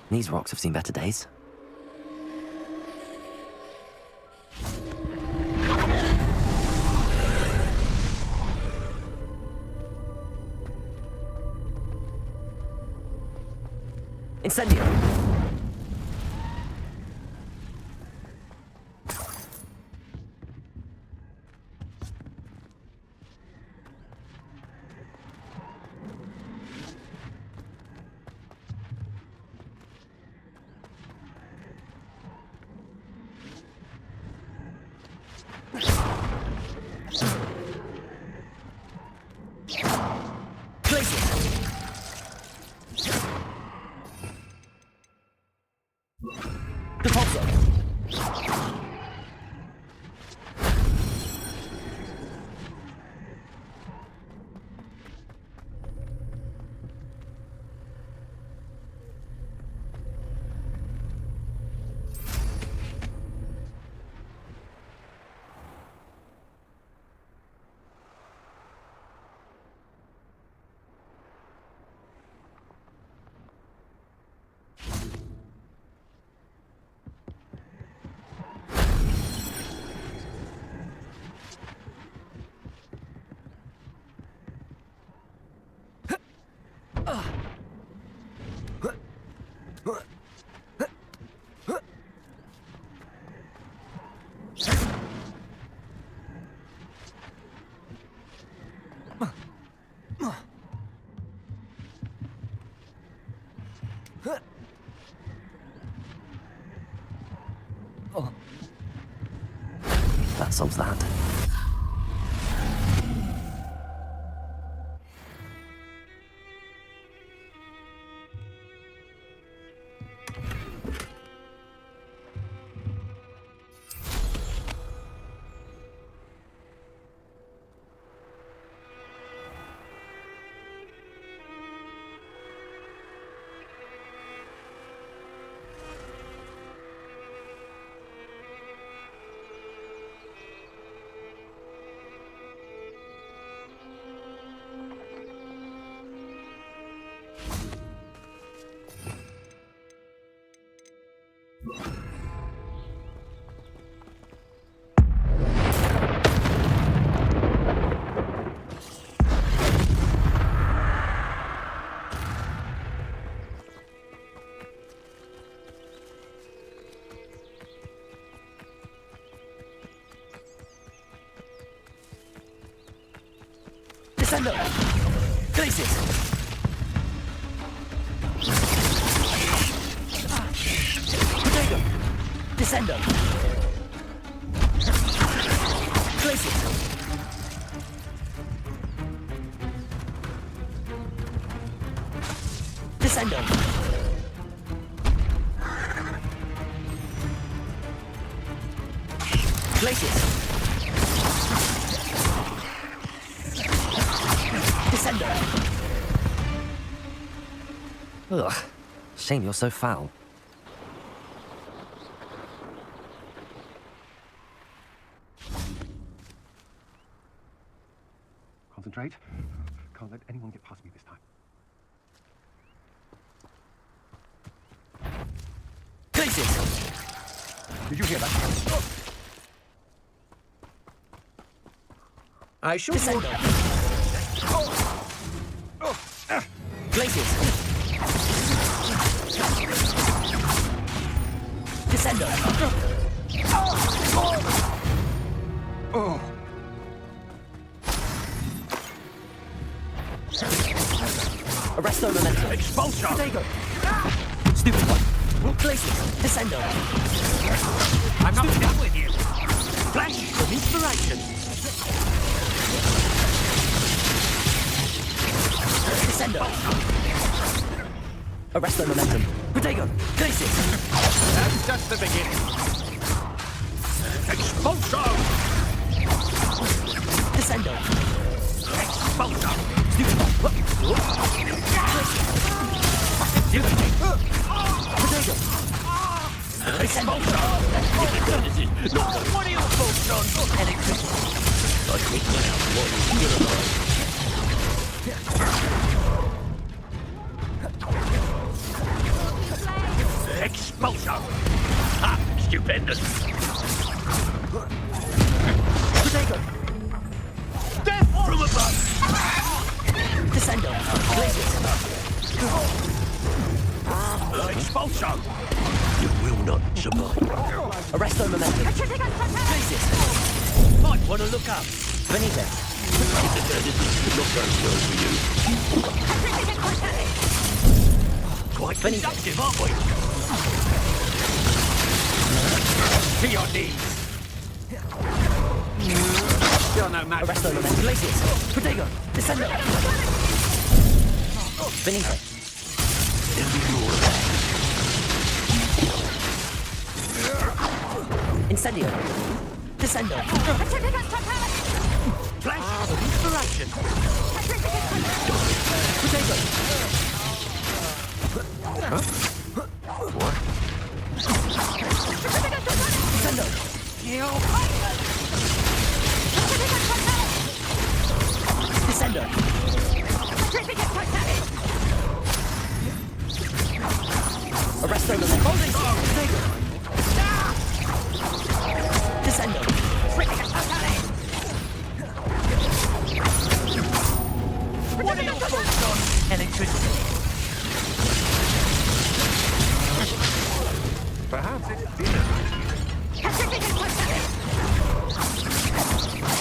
These rocks have seen better days. Incendio! That solves that. Descendo! Glaciers! Potato! Descendo! Glaciers! Descendo! Glaciers! Ugh. Shame you're so foul. Concentrate. Can't let anyone get past me this time. Places! Did you hear that? I should warn you. Places! Descendo! Oh. Arresto momentum. Expulsion! Potato! Stupid one. Places! Descendo! I'm not done with you. Flash of inspiration. Descendo! Arresto momentum. Potato! Places! That's just the beginning. Expulsion! Descendo! Expulsion! Stupid one. Potato! Descendo! What are you folks on? Electricity. I think now what is good about. You will not survive. Arresto momentum. Places. Might want to look up. Finito. Not going well for you. Quite Finito. conductive, aren't we? To your knees. You're no match. Arresto momentum. Places. Protego. Descendo. Finito. There'll be more of that. Incendio. Descendo. Flash of inspiration. Protego. What? Descendo. Descendo. Arresto momentum. Protego. Descendo. What are your thoughts on electricity? Perhaps it's dinner.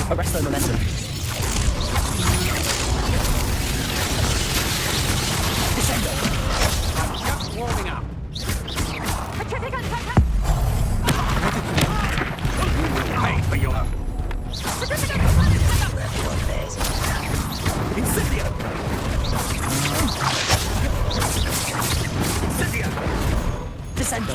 Arresto momentum. Descendo. Just warming up. Pay for your... Incendio. Incendio. Descendo.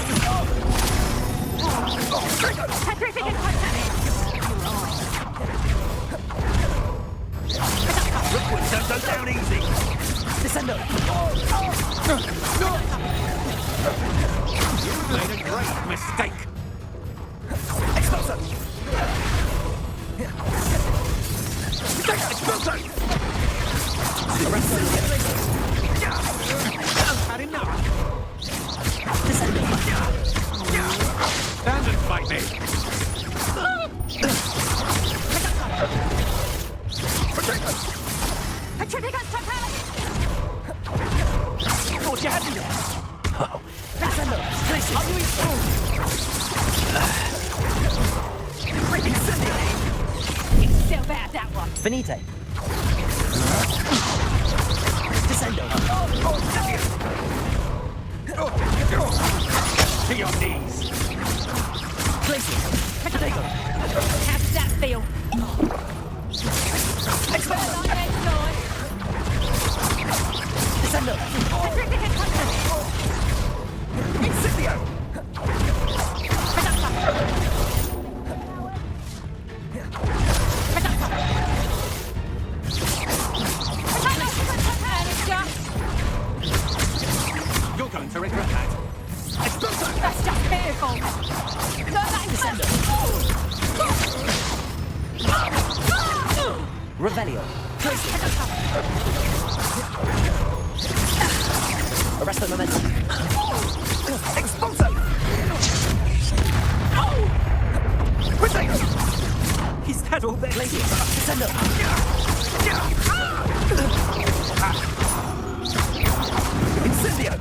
Rookwood don't go down easy. Descendo. You made a great mistake. Expulso. Expulso! Arresto momentum. Had enough. Descendo. Stand and fight me. Thought you had me there. Oh. Descendo. Places. Incendio. Still bad, that one. Finite. Descendo. To your knees. Places. Protego. How does that feel? Expulso. Like next time. Descendo. Incendio. You're going to regret that. Expulso. That's just fearful. No, that is Descendo. Revelio. Places. Arresto momentum. Expulso. Protego. Is that all there? Places. Descendo. Incendio.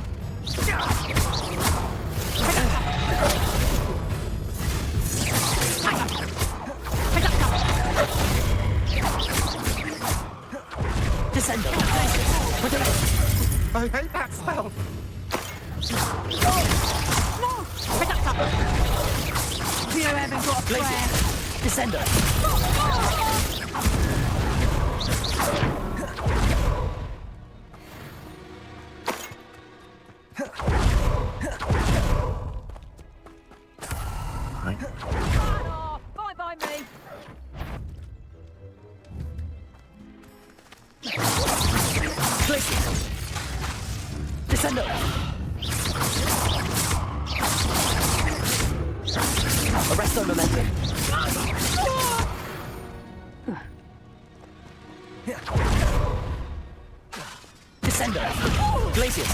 Descendo. Protego. I hate that spell. You haven't got a prayer. Places. Descendo. Oh, fine by me. Places. Descendo. Arresto momentum. Descendo. Glacius.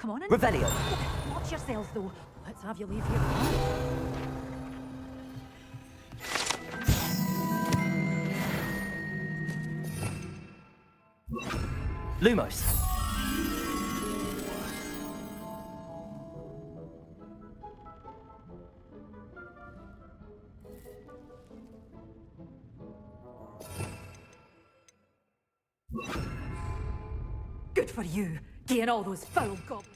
Come on in. Revelio. Watch yourselves, though. Let's have you leave here. Lumos. Good for you, getting all those foul goblins.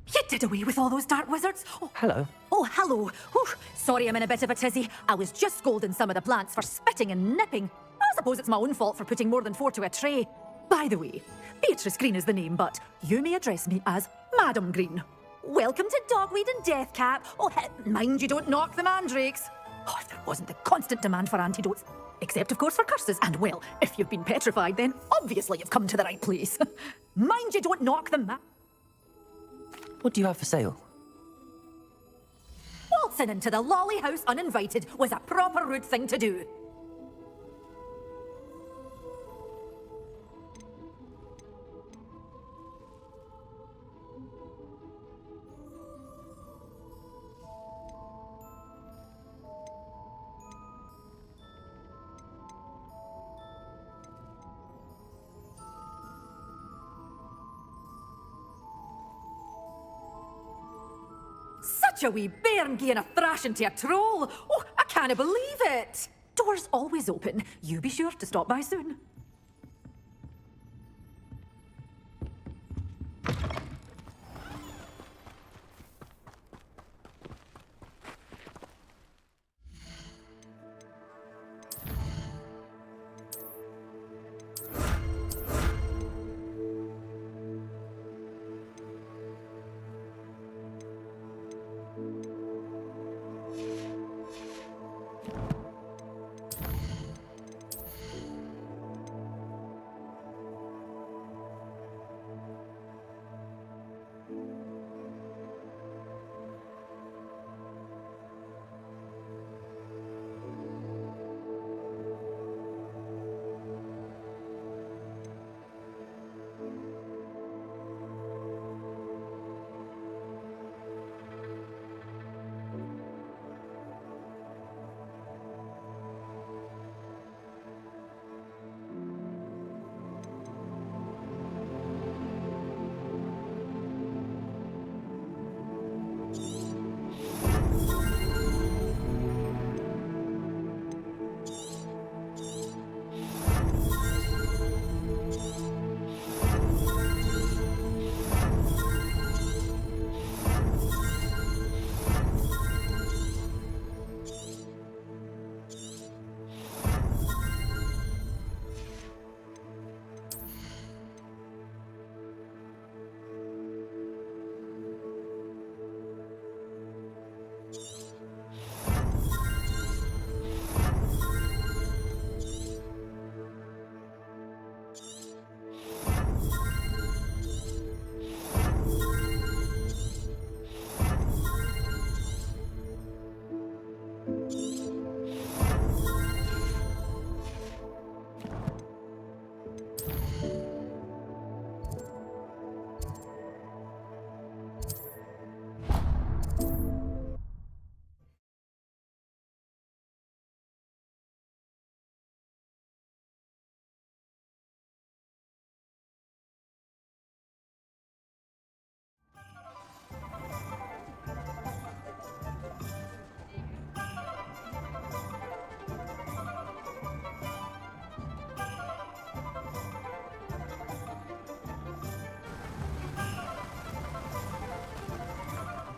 You did away with all those dark wizards? Oh, Hello. oh, hello. Whew. Sorry I'm in a bit of a tizzy. I was just scolding some of the plants for spitting and nipping. I suppose it's my own fault for putting more than 4 to a tray. By the way, Beatrice Green is the name, but you may address me as Madam Green. Welcome to Dogweed and Deathcap. Oh, mind you don't knock the mandrakes. Oh, if there wasn't the constant demand for antidotes. Except, of course, for curses. And, well, if you've been petrified, then obviously you've come to the right place. Mind you don't knock the What do you have for sale? Waltzing into the lolly house uninvited was a proper rude thing to do. Such a wee bairn gieing a thrash into a troll. Oh, I can't believe it. Doors always open. You be sure to stop by soon.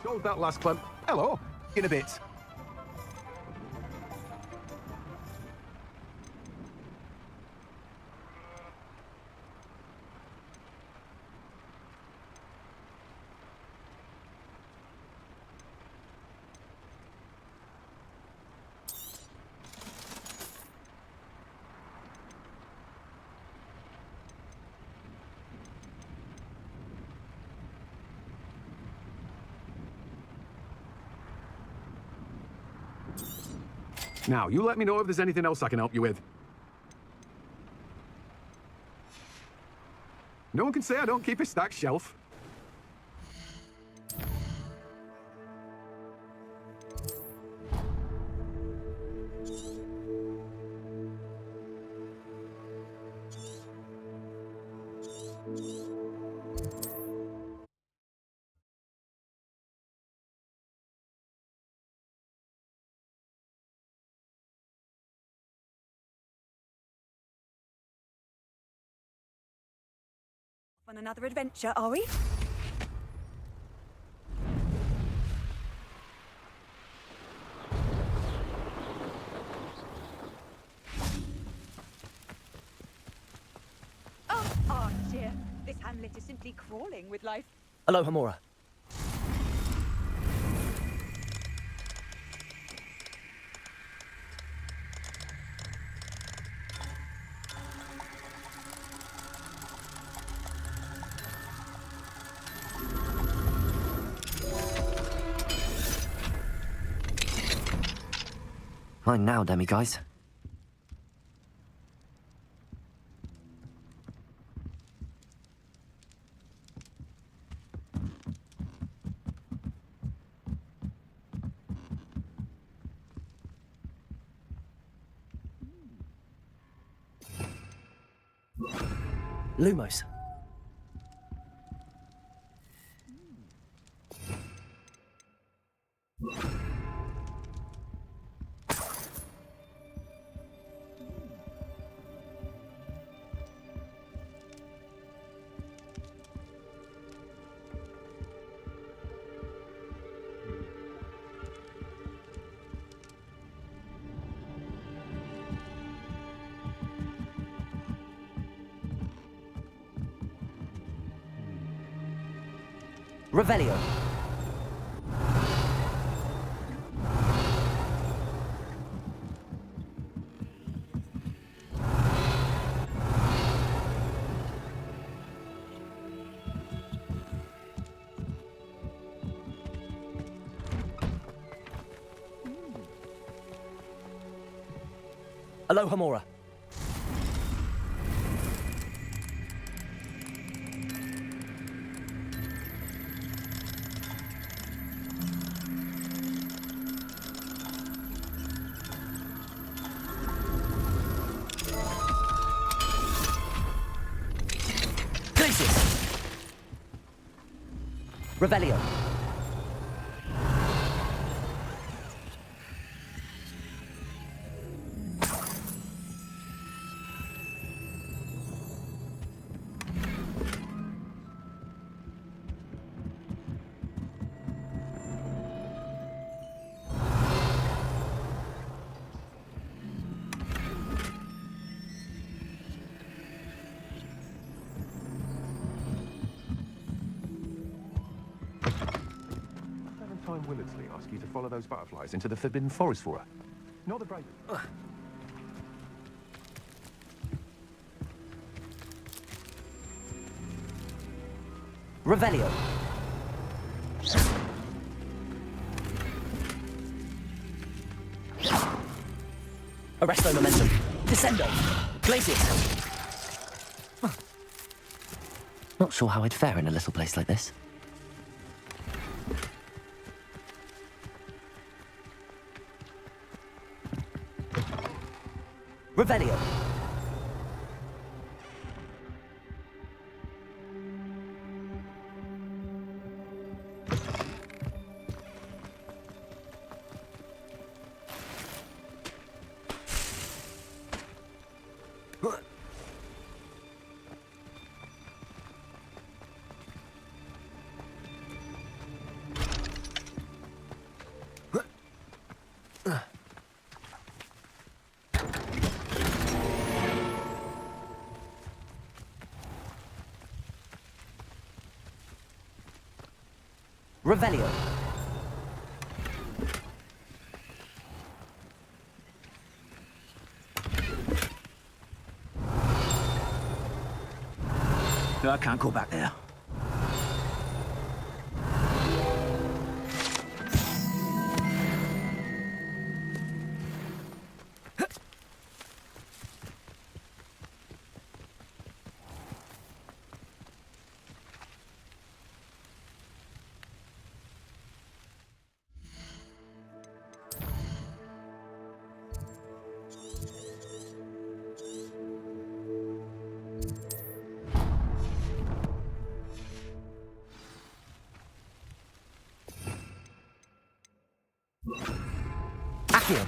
Hold that last clump. Hello. In a bit. Now, you let me know if there's anything else I can help you with. No one can say I don't keep a stacked shelf. On another adventure, are we? Oh dear. This hamlet is simply crawling with life. Hello, Hamora. Mine now, demi-guys. Lumos. Revelio. Hello, Hamora. Revelio. Valentine Willardsley asked you to follow those butterflies into the Forbidden Forest for her. Not the bravest. Revelio. Arresto momentum. Descendo. Glacius. Not sure how I'd fare in a little place like this. Revelio. Revelio. No, I can't go back there. Here.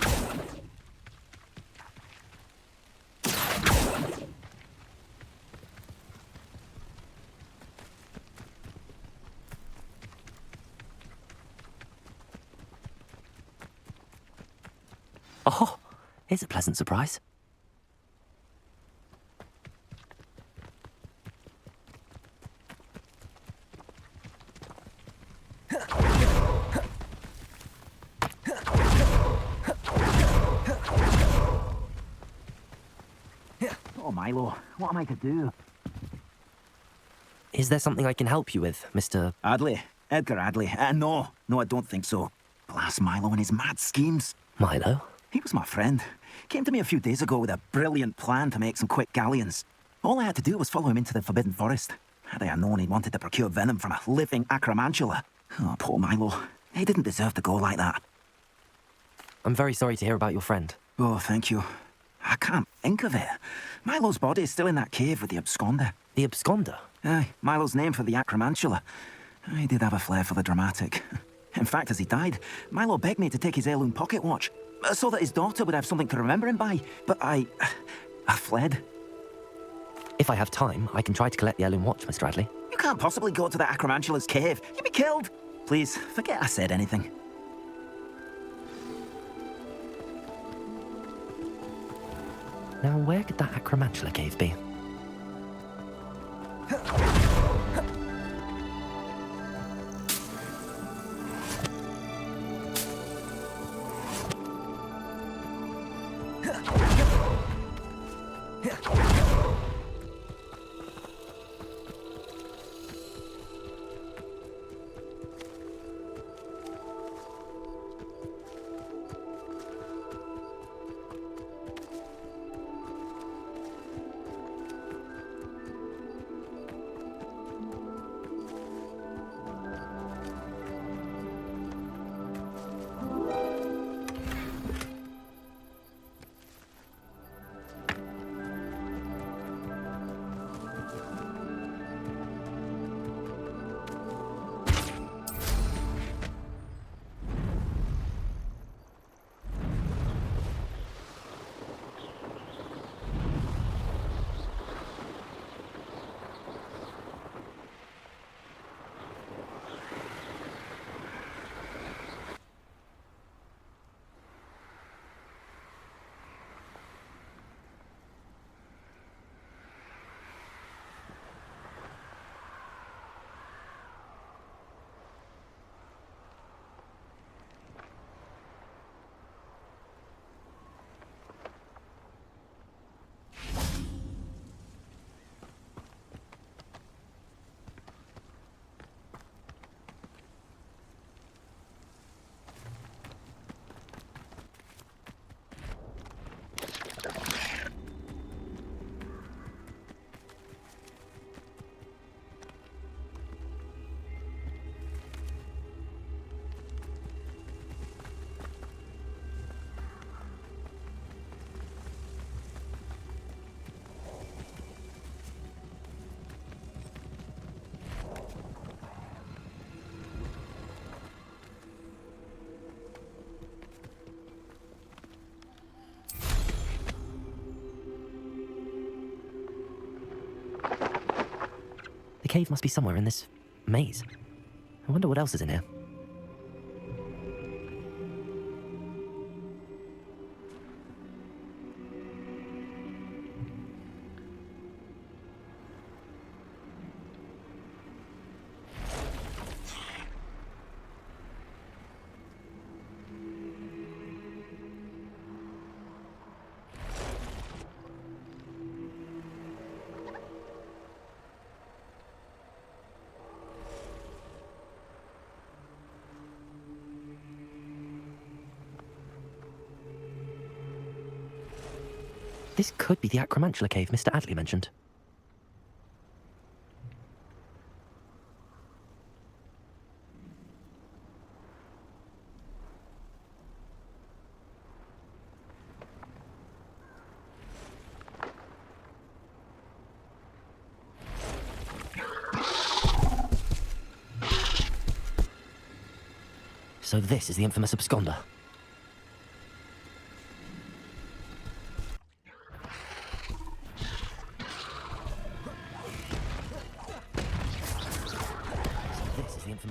Oh, here's a pleasant surprise. Oh, Milo, what am I to do? Is there something I can help you with, Mr. Adley? Edgar Adley? No, I don't think so. Blast Milo and his mad schemes. Milo? He was my friend. Came to me a few days ago with a brilliant plan to make some quick galleons. All I had to do was follow him into the Forbidden Forest. Had I known he wanted to procure venom from a living acromantula. Oh, poor Milo. He didn't deserve to go like that. I'm very sorry to hear about your friend. Oh, thank you. I can't think of it. Milo's body is still in that cave with the absconder. The absconder? Aye, Milo's name for the acromantula. He did have a flair for the dramatic. In fact, as he died, Milo begged me to take his heirloom pocket watch, so that his daughter would have something to remember him by. But I fled. If I have time, I can try to collect the heirloom watch, Mr. Adley. You can't possibly go to the acromantula's cave. You'd be killed. Please, forget I said anything. Now, where could that acromantula cave be? The cave must be somewhere in this maze. I wonder what else is in here. This could be the acromantula cave Mr. Adley mentioned. So this is the infamous absconder.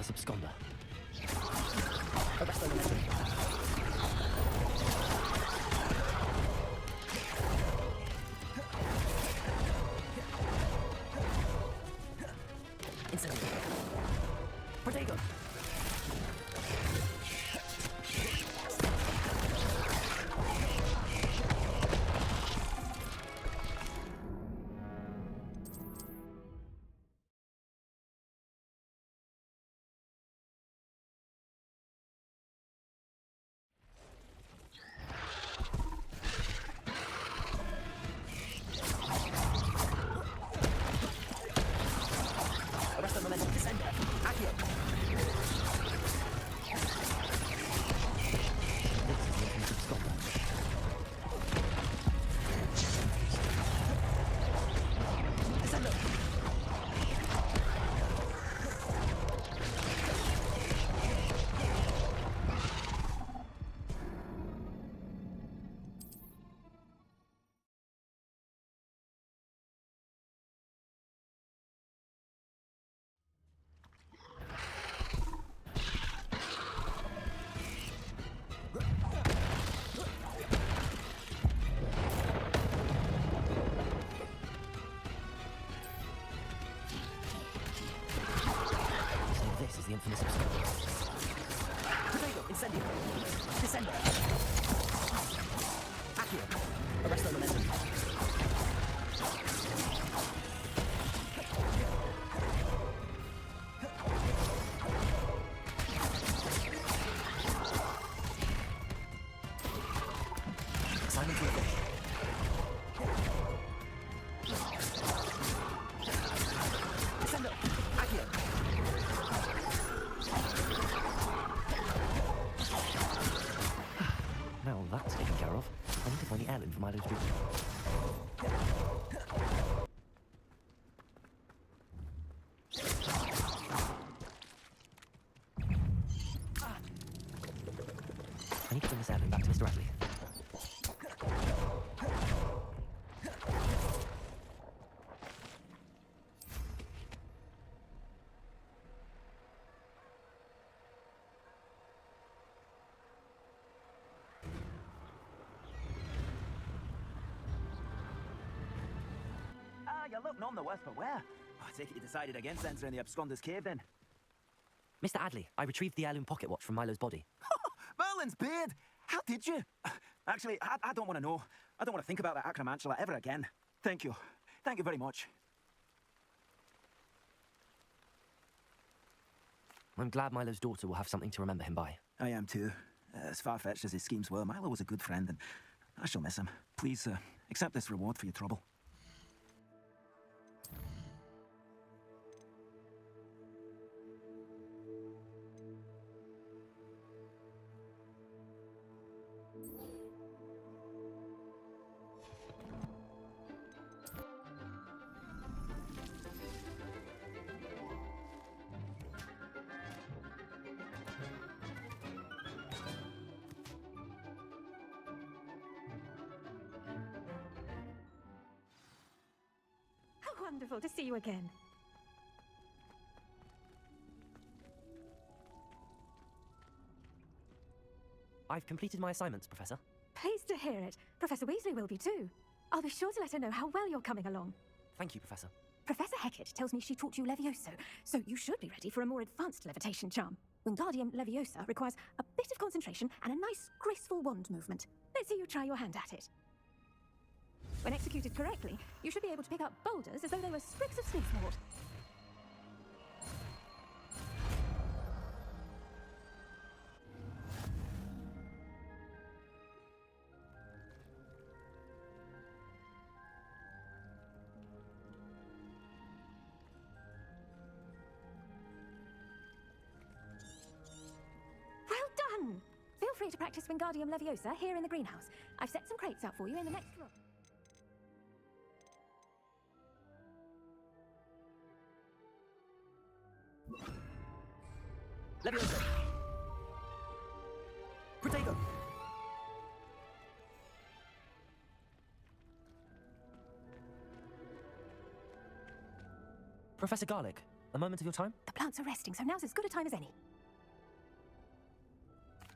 infamous absconder. Arrest the momentum. Incendiary. Protego. Arrest the momentum. Descender. Accio. This is the infamous absconder. Descendo. So this is the infamous absconder. Protego. Incendio. Descender. Accio. Arrest the momentum. Assignment to the fish. Descendo. Accio. Now that's taken care of. I need to find the heirloom for Milo's daughter. I need to bring this heirloom back to Mr. Radley. Ah, you look none the worse for wear. Oh, I take it you decided against entering the absconder's cave then. Mr. Adley, I retrieved the heirloom pocket watch from Milo's body. Merlin's beard! How did you? Actually, I don't want to know. I don't want to think about that acromantula ever again. Thank you. Thank you very much. I'm glad Milo's daughter will have something to remember him by. I am too. As far-fetched as his schemes were, Milo was a good friend and I shall miss him. Please, accept this reward for your trouble. How wonderful to see you again. I've completed my assignments, Professor. Pleased to hear it. Professor Weasley will be too. I'll be sure to let her know how well you're coming along. Thank you, Professor. Professor Hecat tells me she taught you Levioso, so you should be ready for a more advanced levitation charm. Wingardium Leviosa requires a bit of concentration and a nice, graceful wand movement. Let's see you try your hand at it. When executed correctly, you should be able to pick up boulders as though they were sprigs of sneezewort. Well done! Feel free to practice Wingardium Leviosa here in the greenhouse. I've set some crates out for you in the next room. Leviosa. Protego. Professor Garlick, a moment of your time? The plants are resting, so now's as good a time as any.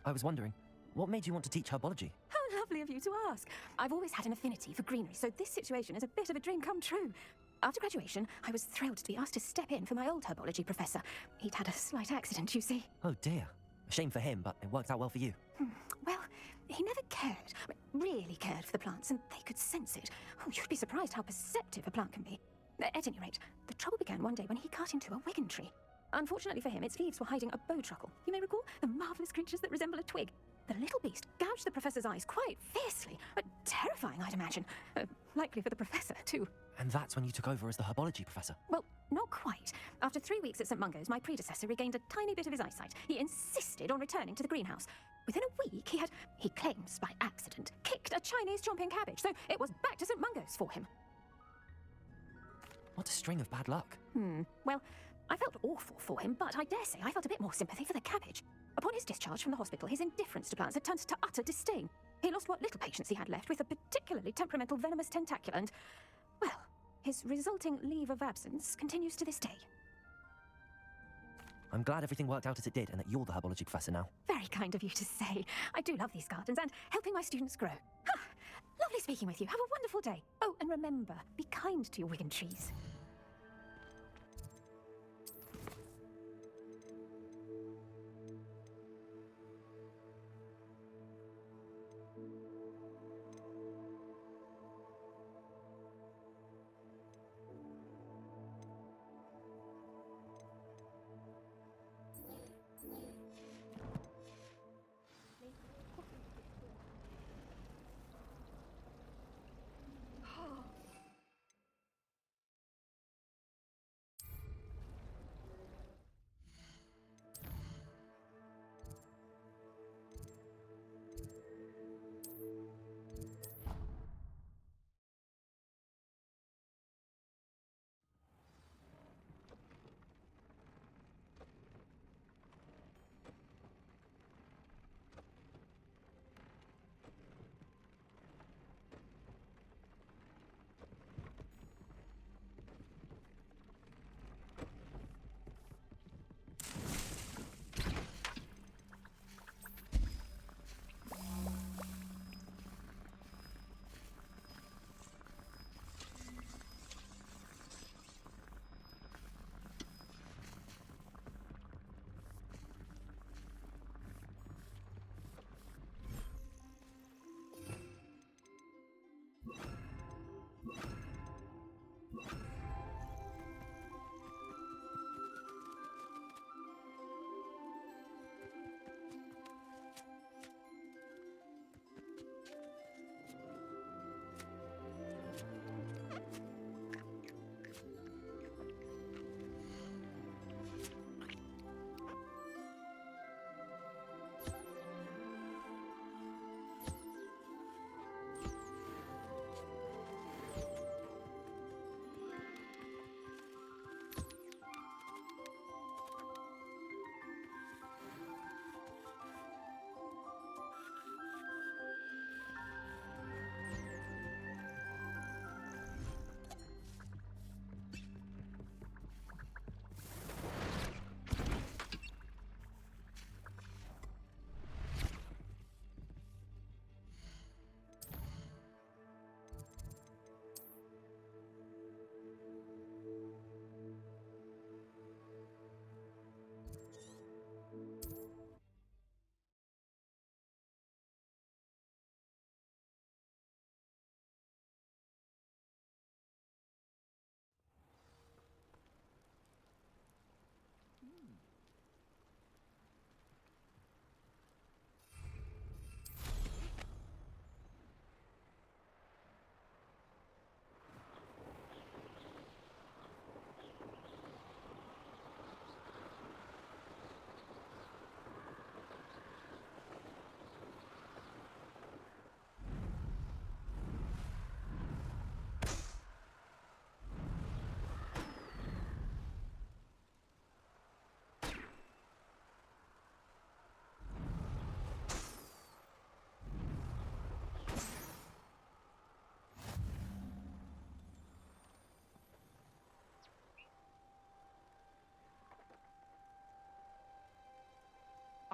I was wondering, what made you want to teach herbology? How lovely of you to ask. I've always had an affinity for greenery, so this situation is a bit of a dream come true. After graduation, I was thrilled to be asked to step in for my old herbology professor. He'd had a slight accident, you see. Oh dear. A shame for him, but it worked out well for you. Well, he never cared, really cared for the plants, and they could sense it. Oh, you'd be surprised how perceptive a plant can be. At any rate, the trouble began one day when he cut into a wigan tree. Unfortunately for him, its leaves were hiding a bowtruckle. You may recall the marvellous creatures that resemble a twig. The little beast gouged the professor's eyes quite fiercely, but terrifying, I'd imagine. Likely for the professor, too. And that's when you took over as the herbology professor. Well, not quite. After 3 weeks at St. Mungo's, my predecessor regained a tiny bit of his eyesight. He insisted on returning to the greenhouse. Within a week, he claims by accident, kicked a Chinese chomping cabbage, so it was back to St. Mungo's for him. What a string of bad luck. Well, I felt awful for him, but I dare say I felt a bit more sympathy for the cabbage. Upon his discharge from the hospital, his indifference to plants had turned to utter disdain. He lost what little patience he had left with a particularly temperamental venomous tentacula, and, well, his resulting leave of absence continues to this day. I'm glad everything worked out as it did and that you're the herbology professor now. Very kind of you to say. I do love these gardens and helping my students grow. Lovely speaking with you. Have a wonderful day. Oh, and remember, be kind to your wigan trees.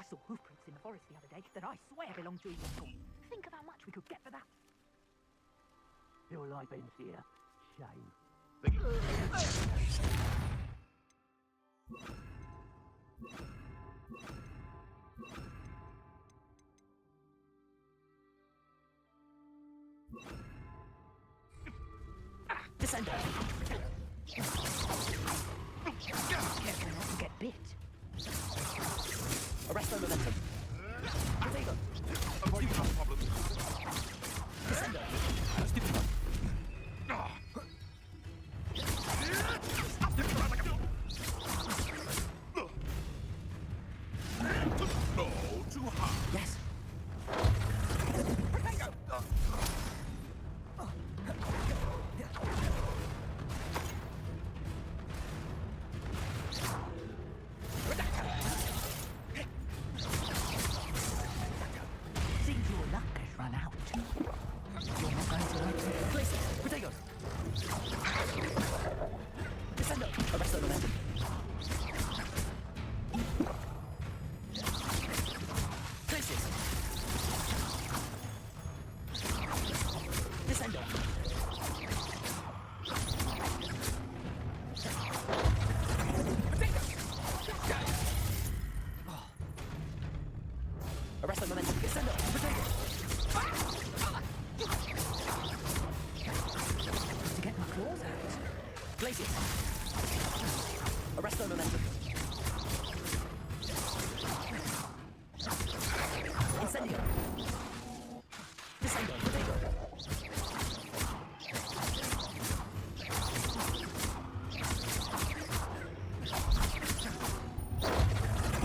I saw hoof prints in the forest the other day that I swear belonged to a unicorn. Think of how much we could get for that. Your life ends here. Shame. Descender! Careful not to get bit. Arrest their momentum. Potato! Avoid no problem. Descender! Stupid one. No, too hard. Yes. Seems your luck has run out. You're not going to like it. Place it. Potato! Descender! Arrest their momentum. Place it. Descender! Arrest their momentum. Descender! Potato! To get my claws out. Place it. Arrest their momentum. Incendio. Descendo. Potato.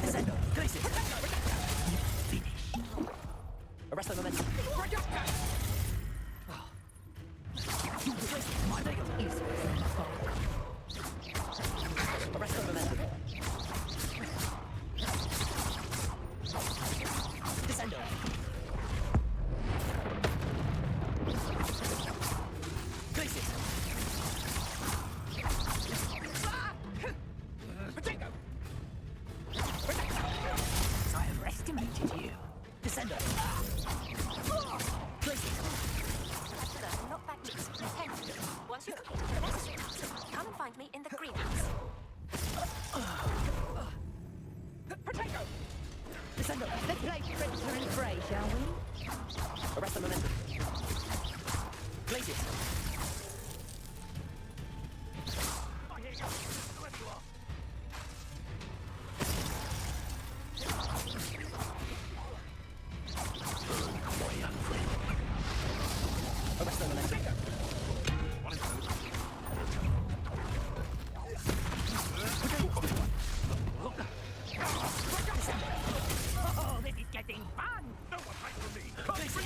Descendo. Place it. Finish. Arrest their momentum. My leg is Arrest their momentum. Descendo. Place it. Potato. I overestimated you. Descendo. Place it. Not back to once you've completed the necessary tasks, come and find me in the greenhouse. Potato. Descendo. Let's play Predator and Prey, shall we? Arrest the momentum. Place it. Oh, here you go. Wherever you are. My young friend. Arrest the momentum. Oh, this is getting fun! No one fight for me. Place it.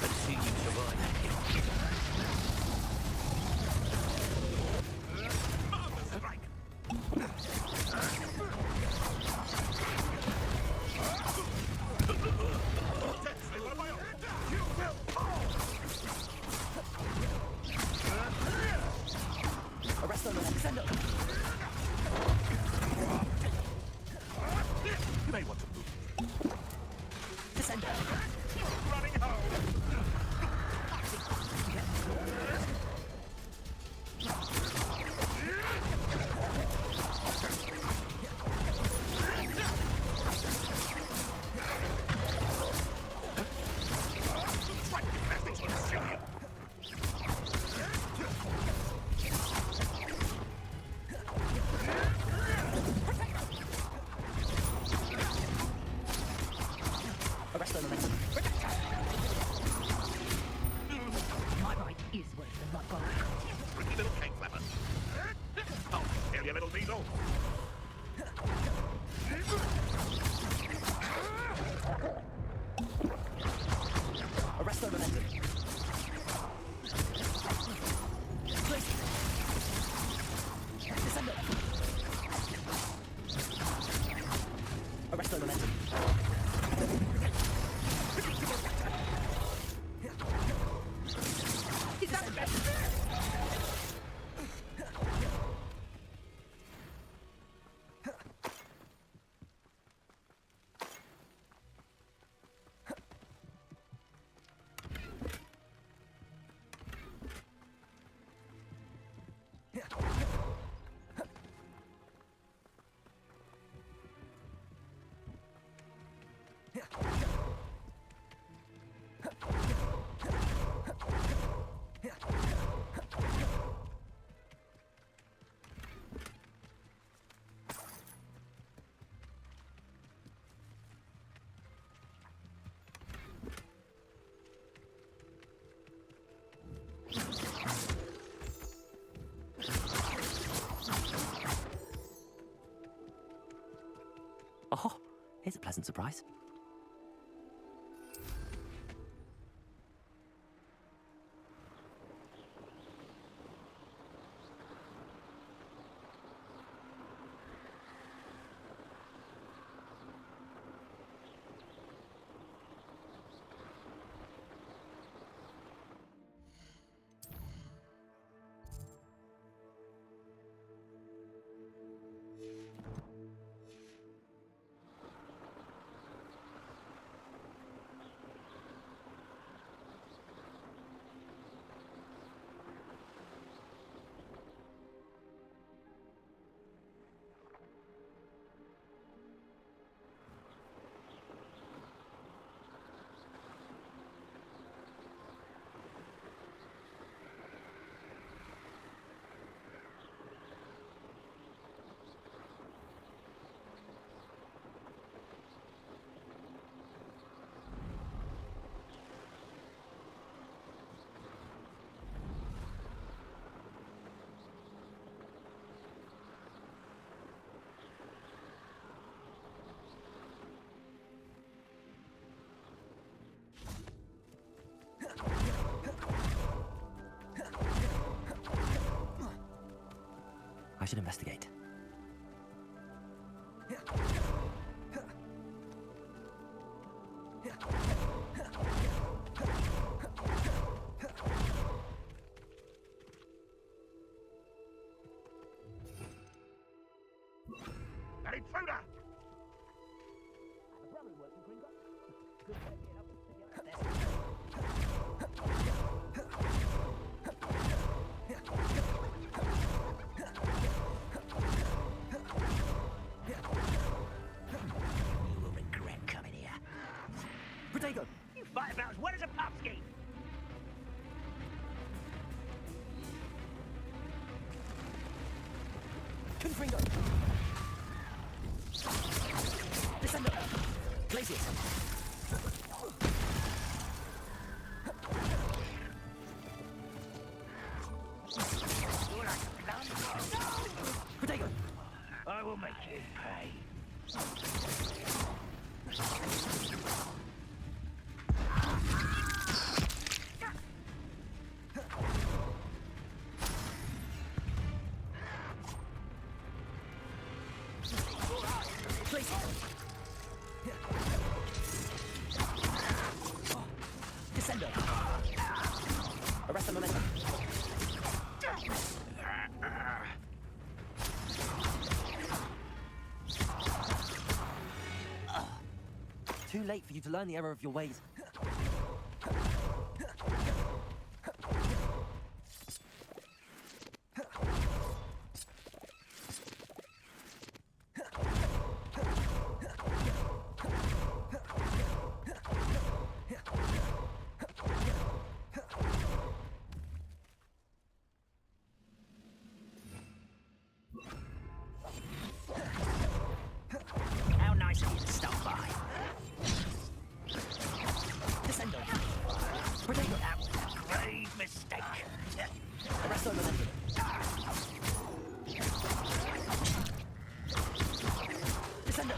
Let's see you survive. Marvelous strike. They were my own. You will fall. Arrest the momentum. Descendo. You may want to move. Descendo. Running home. Arrest the momentum. My bite is worse than my bite. Pretty little cake flapper. I'll kill you, little weasel. Arrest the momentum. Place it. Descendo. Arrest the momentum. Oh, here's a pleasant surprise. I should investigate. An intruder! My brother works in Gringotts. Good way of being able to stick it out there. You will regret coming here. Protego! You fight about as well as a pupski. Confringo! Descendo! Glacius! You're like a clown. Protego! I will make you pay. Descendo! Arrest the momentum. Too late for you to learn the error of your ways. How nice of you to stop by. Descendo! Protego! That was a grave mistake. Arrest the momentum. Descendo!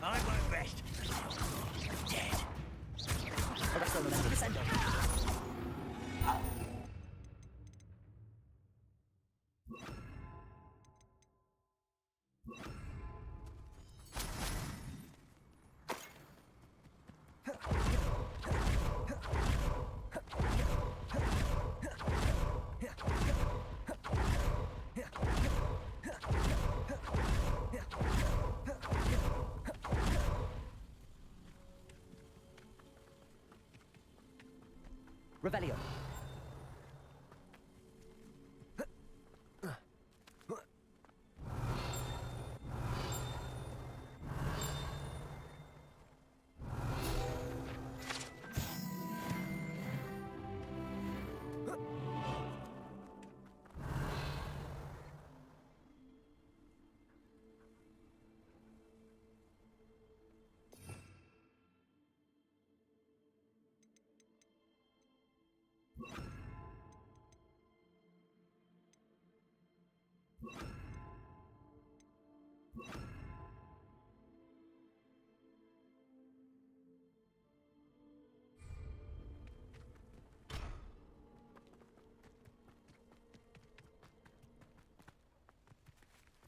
I won't rest. Dead. Arrest the momentum. Descendo! Revelio.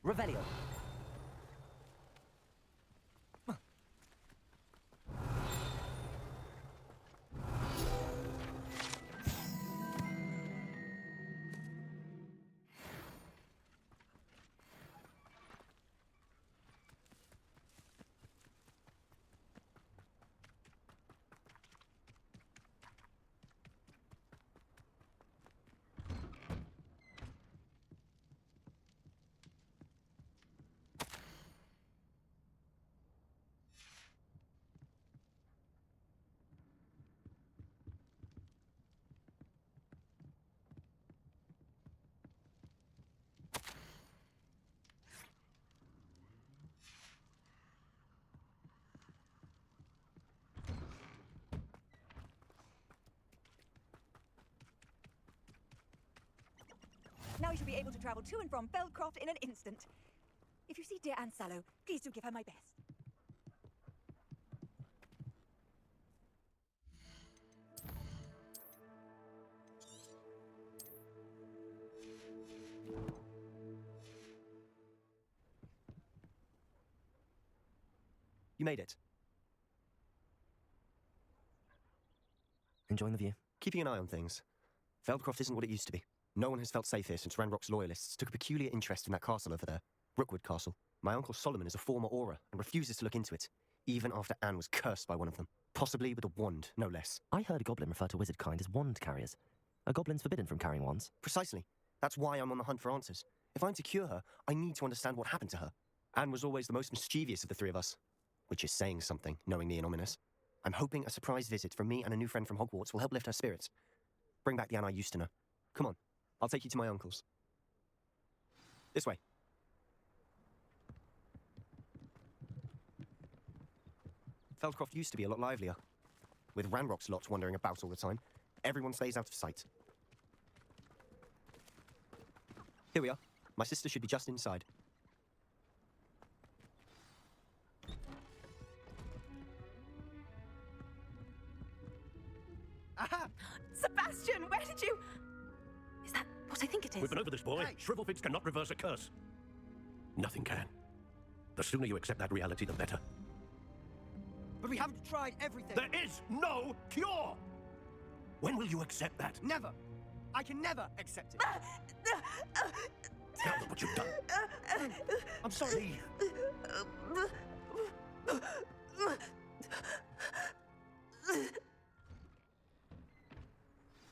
Revelio. Now you should be able to travel to and from Feldcroft in an instant. If you see dear Anne Sallow, please do give her my best. You made it. Enjoying the view? Keeping an eye on things. Feldcroft isn't what it used to be. No one has felt safe here since Ranrock's loyalists took a peculiar interest in that castle over there. Rookwood Castle. My uncle Solomon is a former Auror and refuses to look into it, even after Anne was cursed by one of them. Possibly with a wand, no less. I heard a goblin refer to wizard kind as wand carriers. Are goblins forbidden from carrying wands? Precisely. That's why I'm on the hunt for answers. If I'm to cure her, I need to understand what happened to her. Anne was always the most mischievous of the three of us. Which is saying something, knowing the Anonymous. I'm hoping a surprise visit from me and a new friend from Hogwarts will help lift her spirits. Bring back the Anne I used to know. Come on. I'll take you to my uncle's. This way. Feldcroft used to be a lot livelier. With Ranrock's lot wandering about all the time, everyone stays out of sight. Here we are. My sister should be just inside. Aha! Sebastian, where did you... Is that what I think it is? We've been over this, boy. Hey. Shrivelfits cannot reverse a curse. Nothing can. The sooner you accept that reality, the better. But we haven't tried everything. There is no cure! When will you accept that? Never. I can never accept it. Now look what you've done. I'm sorry.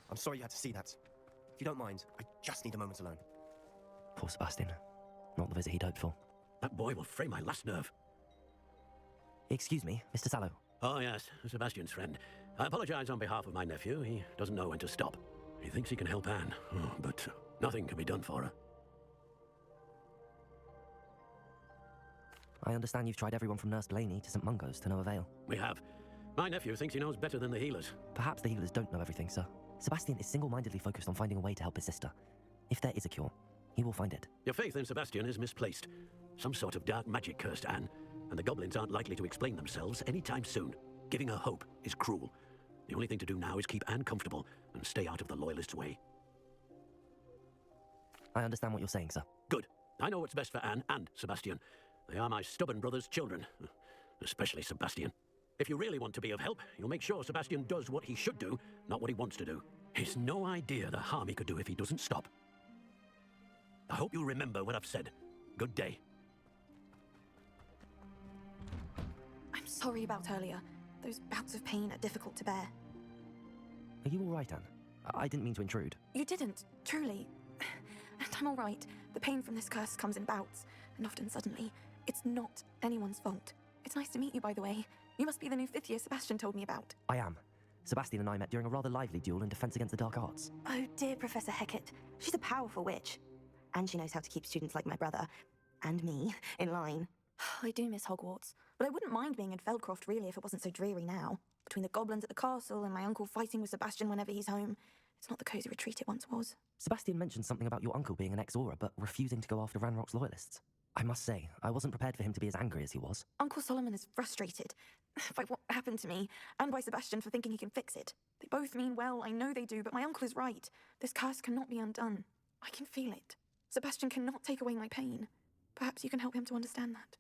I'm sorry you had to see that. If you don't mind, I just need a moment alone. Poor Sebastian. Not the visit he'd hoped for. That boy will fray my last nerve. Excuse me, Mr. Sallow. Oh, yes, Sebastian's friend. I apologize on behalf of my nephew. He doesn't know when to stop. He thinks he can help Anne, but nothing can be done for her. I understand you've tried everyone from Nurse Blaney to St. Mungo's to no avail. We have. My nephew thinks he knows better than the healers. Perhaps the healers don't know everything, sir. Sebastian is single-mindedly focused on finding a way to help his sister. If there is a cure, he will find it. Your faith in Sebastian is misplaced. Some sort of dark magic cursed Anne, and the goblins aren't likely to explain themselves anytime soon. Giving her hope is cruel. The only thing to do now is keep Anne comfortable and stay out of the Loyalists' way. I understand what you're saying, sir. Good. I know what's best for Anne and Sebastian. They are my stubborn brother's children, especially Sebastian. If you really want to be of help, you'll make sure Sebastian does what he should do, not what he wants to do. He's no idea the harm he could do if he doesn't stop. I hope you'll remember what I've said. Good day. I'm sorry about earlier. Those bouts of pain are difficult to bear. Are you all right, Anne? I didn't mean to intrude. You didn't, truly. And I'm all right. The pain from this curse comes in bouts, and often suddenly. It's not anyone's fault. It's nice to meet you, by the way. You must be the new 5th year Sebastian told me about. I am. Sebastian and I met during a rather lively duel in Defense Against the Dark Arts. Oh, dear Professor Hecat. She's a powerful witch. And she knows how to keep students like my brother, and me, in line. I do miss Hogwarts, but I wouldn't mind being in Feldcroft, really, if it wasn't so dreary now. Between the goblins at the castle and my uncle fighting with Sebastian whenever he's home, it's not the cosy retreat it once was. Sebastian mentioned something about your uncle being an ex-Auror, but refusing to go after Ranrock's loyalists. I must say, I wasn't prepared for him to be as angry as he was. Uncle Solomon is frustrated by what happened to me, and by Sebastian for thinking he can fix it. They both mean well, I know they do, but my uncle is right. This curse cannot be undone. I can feel it. Sebastian cannot take away my pain. Perhaps you can help him to understand that.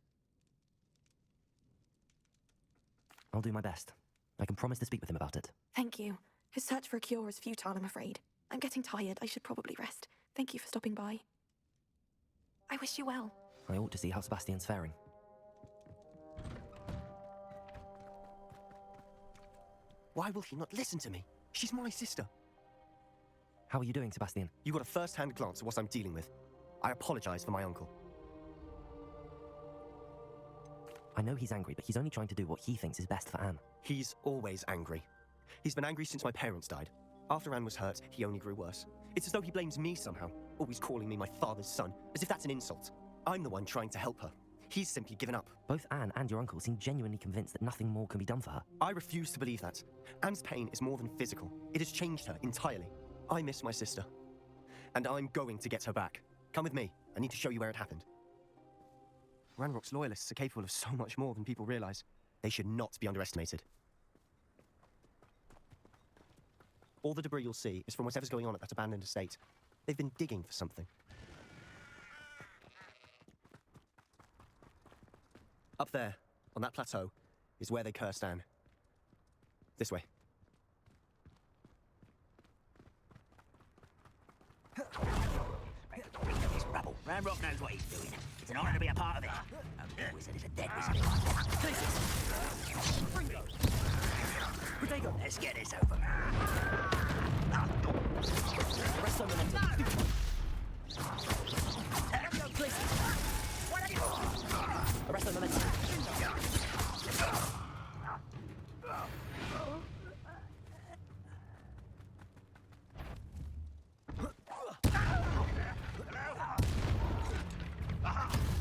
I'll do my best. I can promise to speak with him about it. Thank you. His search for a cure is futile, I'm afraid. I'm getting tired. I should probably rest. Thank you for stopping by. I wish you well. I ought to see how Sebastian's faring. Why will he not listen to me? She's my sister. How are you doing, Sebastian? You got a first-hand glance at what I'm dealing with. I apologize for my uncle. I know he's angry, but he's only trying to do what he thinks is best for Anne. He's always angry. He's been angry since my parents died. After Anne was hurt, he only grew worse. It's as though he blames me somehow, always calling me my father's son, as if that's an insult. I'm the one trying to help her. He's simply given up. Both Anne and your uncle seem genuinely convinced that nothing more can be done for her. I refuse to believe that. Anne's pain is more than physical. It has changed her entirely. I miss my sister. And I'm going to get her back. Come with me. I need to show you where it happened. Ranrock's loyalists are capable of so much more than people realize. They should not be underestimated. All the debris you'll see is from whatever's going on at that abandoned estate. They've been digging for something. Up there, on that plateau, is where they cursed Anne. This way. This rubble. Ranrock knows what he's doing. It's an honor to be a part of it. A good wizard is a dead wizard. Let's get this over. Rest on the momentum. Arrest on the momentum.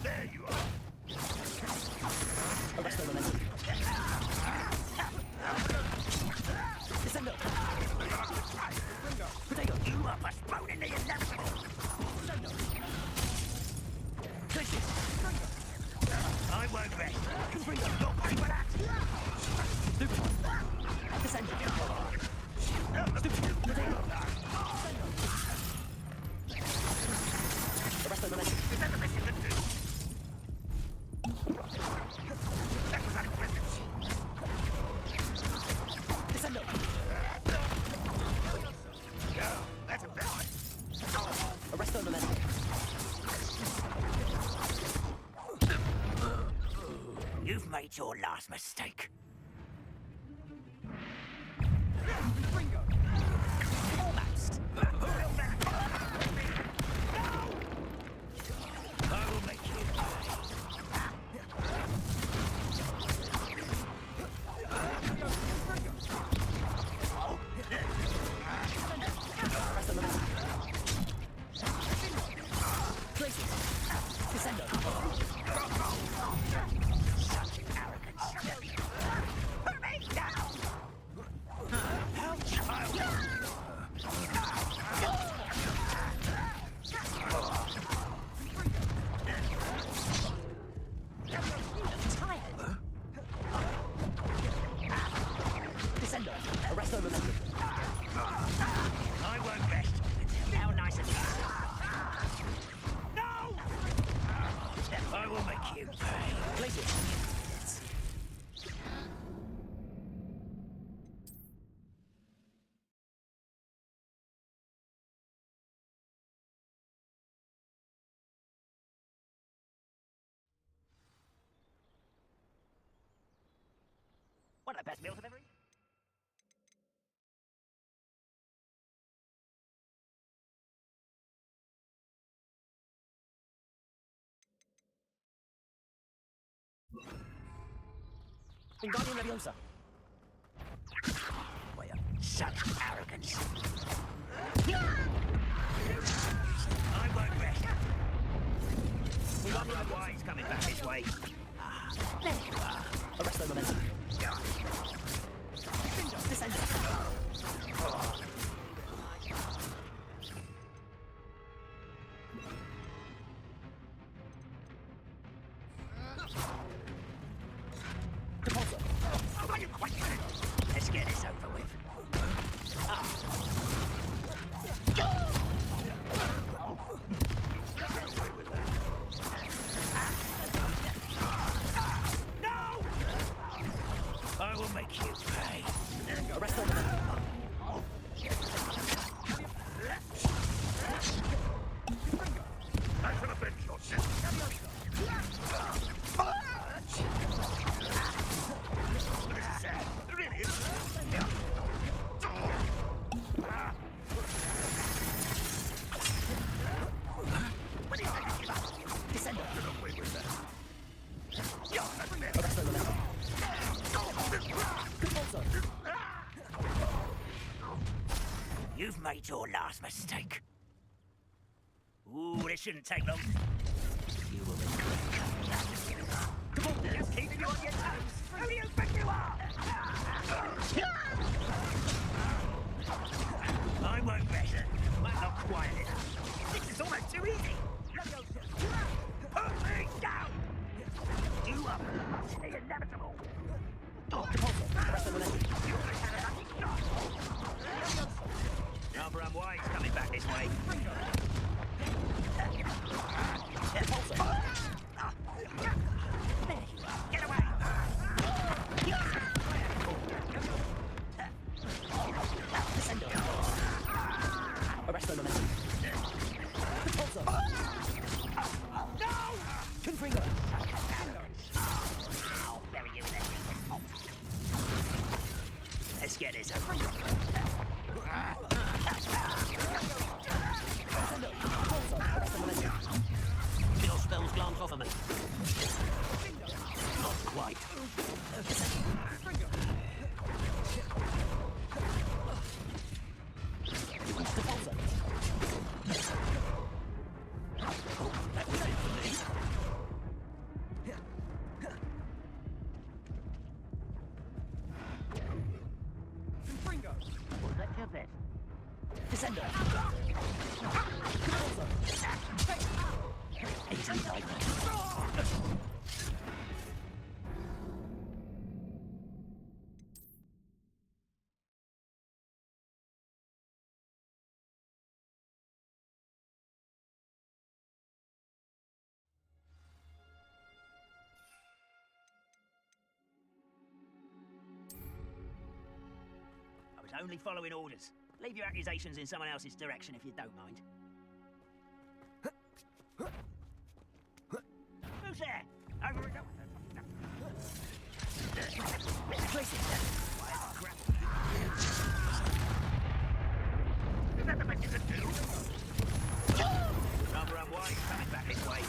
There you are. Arrest on the momentum. Descendo. Potato. You are postponing the inevitable. I won't rest. Don't pay for that. Descendo. Arrest on the momentum. Is that the best you can do? That was unimpressive. Descendo. Yeah, that's a bad. Arrest on the momentum. You've made your last mistake. Almost. I will make you. Arrest on the momentum. Places. Descendo. Such arrogance. Put me down. How childish. Descendo. Arrest on the momentum. I won't rest until how nice it is. No! I will make you pay. Places. One of the best meals I've ever eaten. Wingardium Leviosa. Such arrogance. I won't rest. Wingardium Why he's coming back this way? There you are. Arrest on the momentum. Descendo. Let's get this over with. made your last mistake. Ooh, this shouldn't take long. You will be quick. Come on, just keeping you on your toes. Who do you think you are? I won't rest. I'm not quiet enough. This is almost too easy. Put me down! You are the inevitable. Rather unwise coming back this way. There you are. Get away! Arrest the momentum. No! Confringo! I'll bury you in it. Let's get this over. Your spells glance off of me. Not quite. Descender! I was only following orders. Leave your accusations in someone else's direction if you don't mind. Who's there? Over it. Place it! Crap. Is that the best you can do? Rather unwise coming back this way.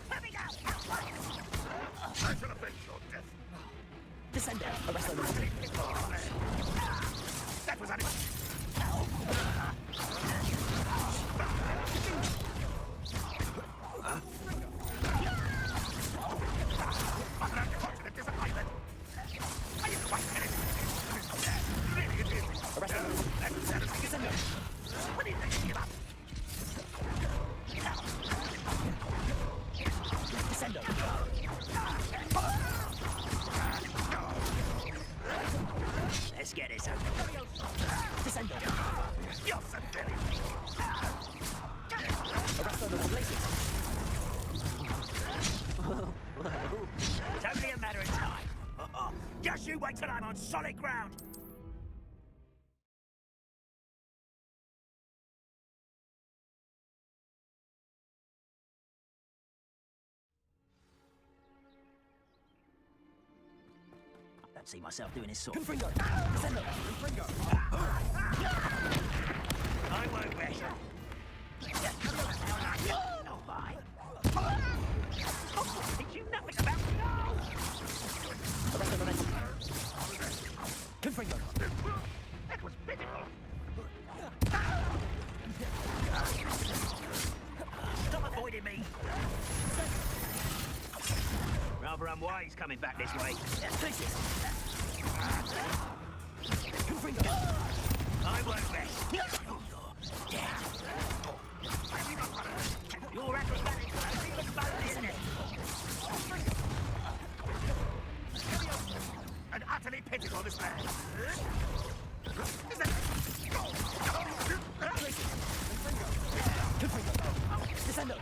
Let me go! I shall avenge your death. Descender! Arrest the momentum. That was animal. Let's get this over. Descender! You're so silly. Arrest the momentum. It's only a matter of time. Just you wait till I'm on solid ground. I don't see myself doing this sort of... Confringo! Descender! Confringo! I won't rest. Oh my. Did you nothing about me? Arrest the momentum. Confringo! That was pitiful. Stop avoiding me. Rather unwise coming back this way. Place it! Confringo! I won't rest. You're dead. You're acrobatic, even both, isn't it? And utterly pitiful, this man. Is that... Confringo! Descender!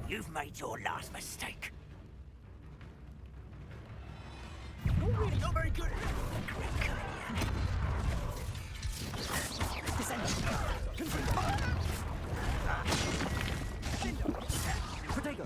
You've made your last mistake. You're really not very good. Descender! Confringo! Protego!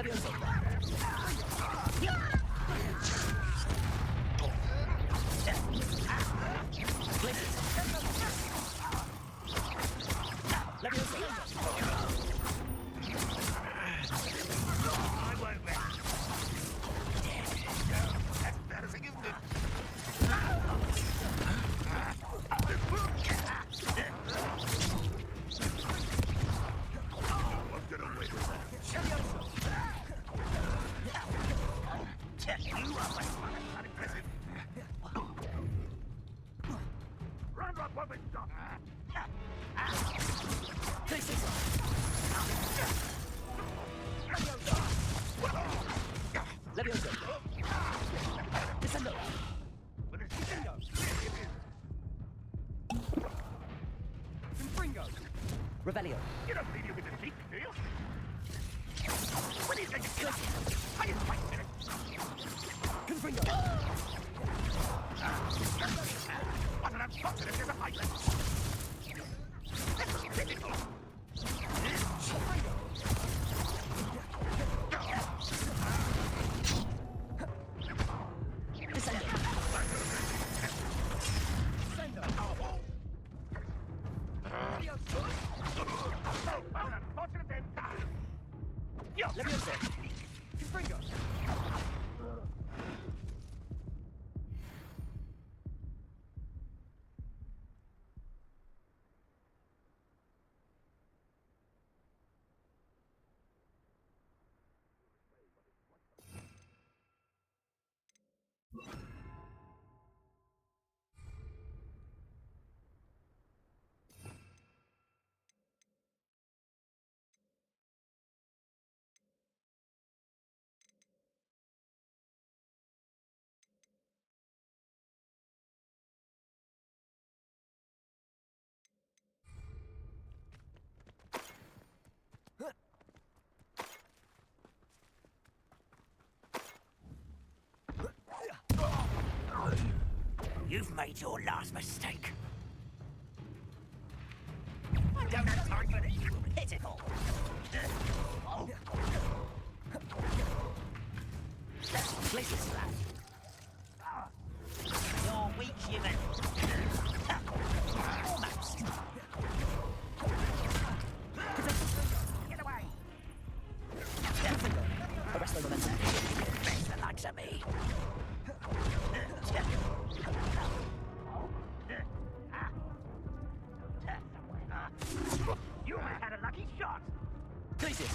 Leviosa. Revelio. You don't believe you can defeat me, do you? What do you think it's How you fight with it? Confringo. What an unfortunate disappointment! This is pitiful! You've made your last mistake. I don't have time for this, you pitiful. Places. You're weak, human. Almost. Get away. Arrest the momentum. Face the likes of me. You had a lucky shot. Places.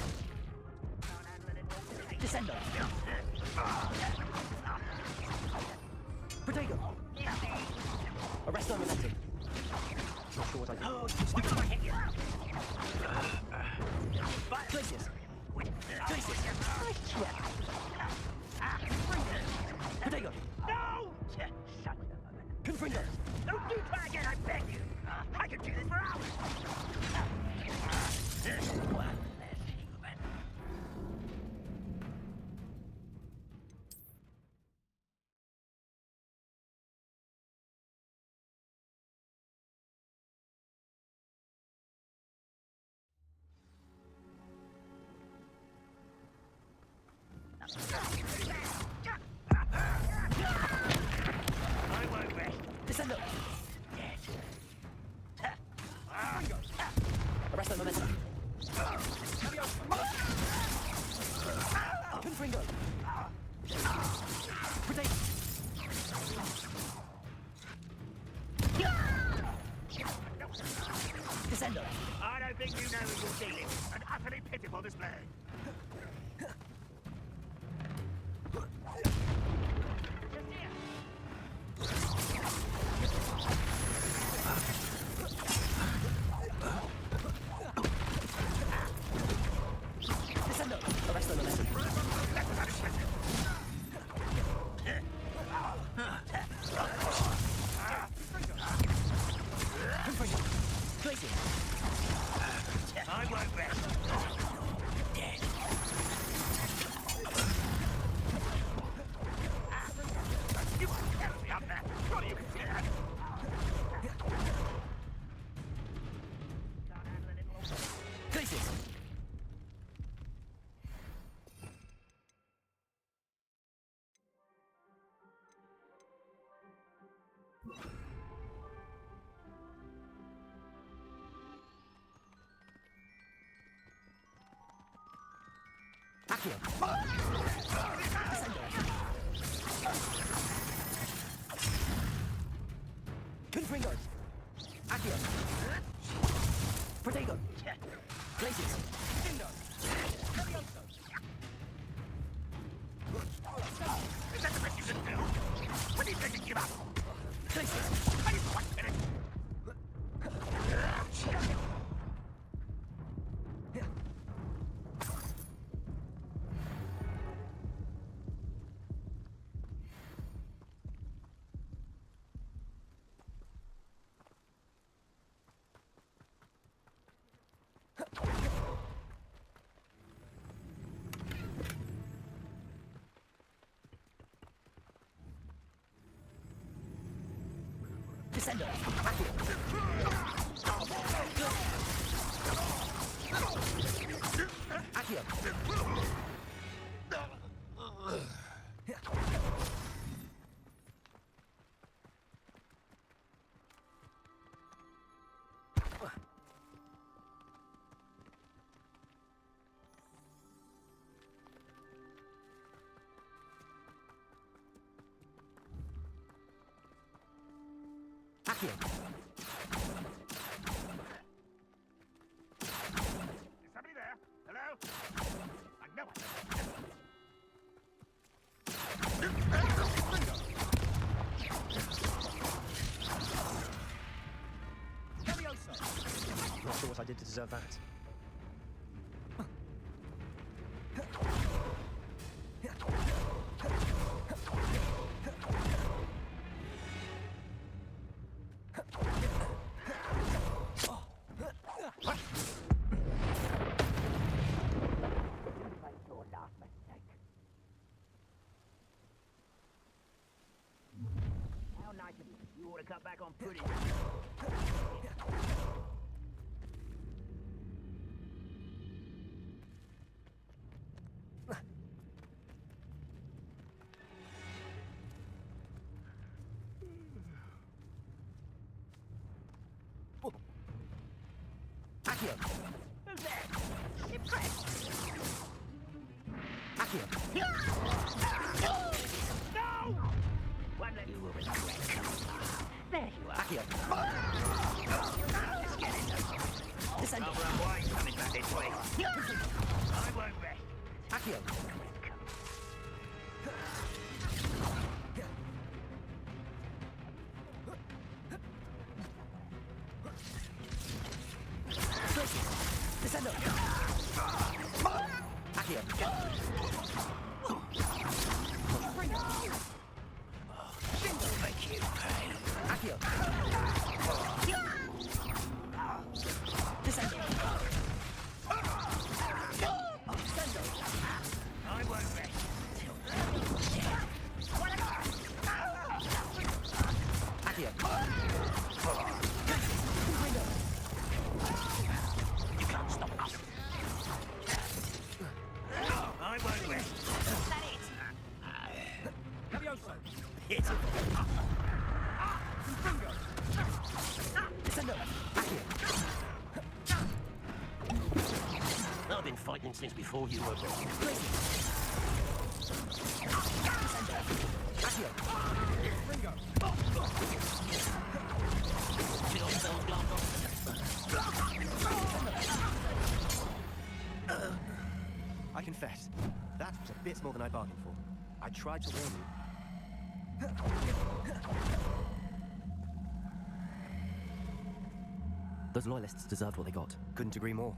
Descendo. Protego. Arrest the momentum. Not sure what I did. Places. Places. Protego. No! Shut up. Confringo. Don't you try again, I beg you. I could do this for hours. One less human. I won't rest. Descendo. Dead. Arrest the momentum. Confringo. Protego. Descendo. I don't think you know who you're dealing with. An utterly pitiful display. Descendo. Arrest the momentum. Confringo. Places. I won't rest. Dead. Accio. Confringo. Accio. Protego. Glacius. Dindo. Levioso. Is that the best you can do? When are you going to give up? Glacius. Are you quite finished? Descendo. Accio. Accio. Is somebody there? Hello? I know it. Levioso. Not sure what I did to deserve that. How nice of you. You ought to cut back on pudding. Accio. Who's there? Impressed. Accio. No! One let you will regret coming. There you are. Accio. Let's get it. Descendo. I'll run wide coming back this way. I won't rest. Accio. Descendo. Accio. I'll make you pay. Accio. Descendo. Descendo. I won't rest. Accio. You can't stop us. I won't rest. Is that it? Levioso. It's Descendo. Accio. I've been fighting since before you were born. Accio. Kill those blondes. I confess, that was a bit more than I bargained for. I tried to warn you. Those loyalists deserved what they got. Couldn't agree more.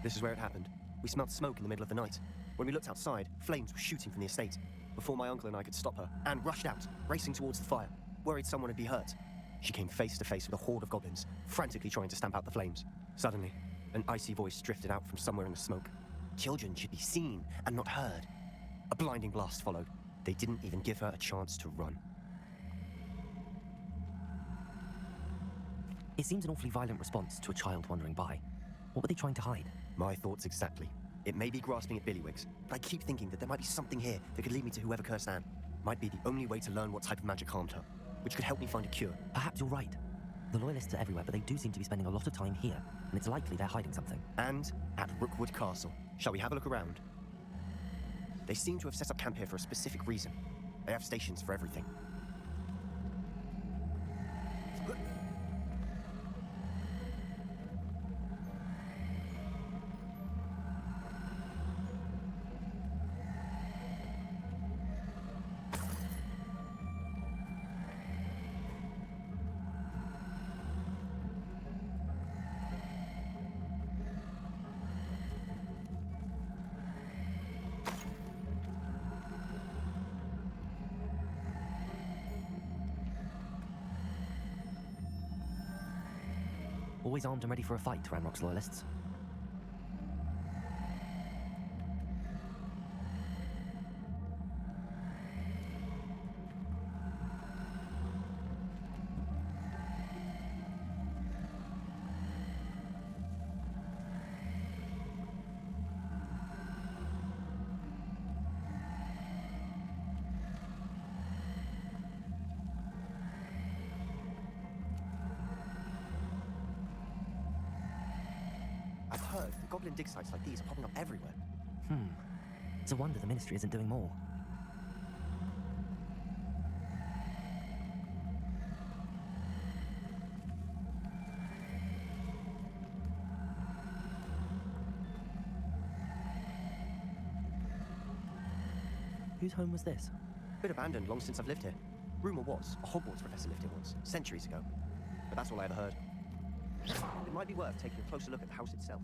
This is where it happened. We smelled smoke in the middle of the night. When we looked outside, flames were shooting from the estate. Before my uncle and I could stop her, Anne rushed out, racing towards the fire, worried someone would be hurt. She came face to face with a horde of goblins, frantically trying to stamp out the flames. Suddenly, an icy voice drifted out from somewhere in the smoke. Children should be seen and not heard. A blinding blast followed. They didn't even give her a chance to run. It seems an awfully violent response to a child wandering by. What were they trying to hide? My thoughts exactly. It may be grasping at billywhigs, but I keep thinking that there might be something here that could lead me to whoever cursed Anne. Might be the only way to learn what type of magic harmed her. which could help me find a cure. Perhaps you're right. The Loyalists are everywhere, but they do seem to be spending a lot of time here, and it's likely they're hiding something. And at Rookwood Castle. Shall we have a look around? They seem to have set up camp here for a specific reason. They have stations for everything. Always armed and ready for a fight, Ranrock's Loyalists. I've heard the goblin dig sites like these are popping up everywhere. It's a wonder the Ministry isn't doing more. Whose home was this? Bit abandoned long since I've lived here. Rumour was a Hogwarts professor lived here once, centuries ago. But that's all I ever heard. It might be worth taking a closer look at the house itself.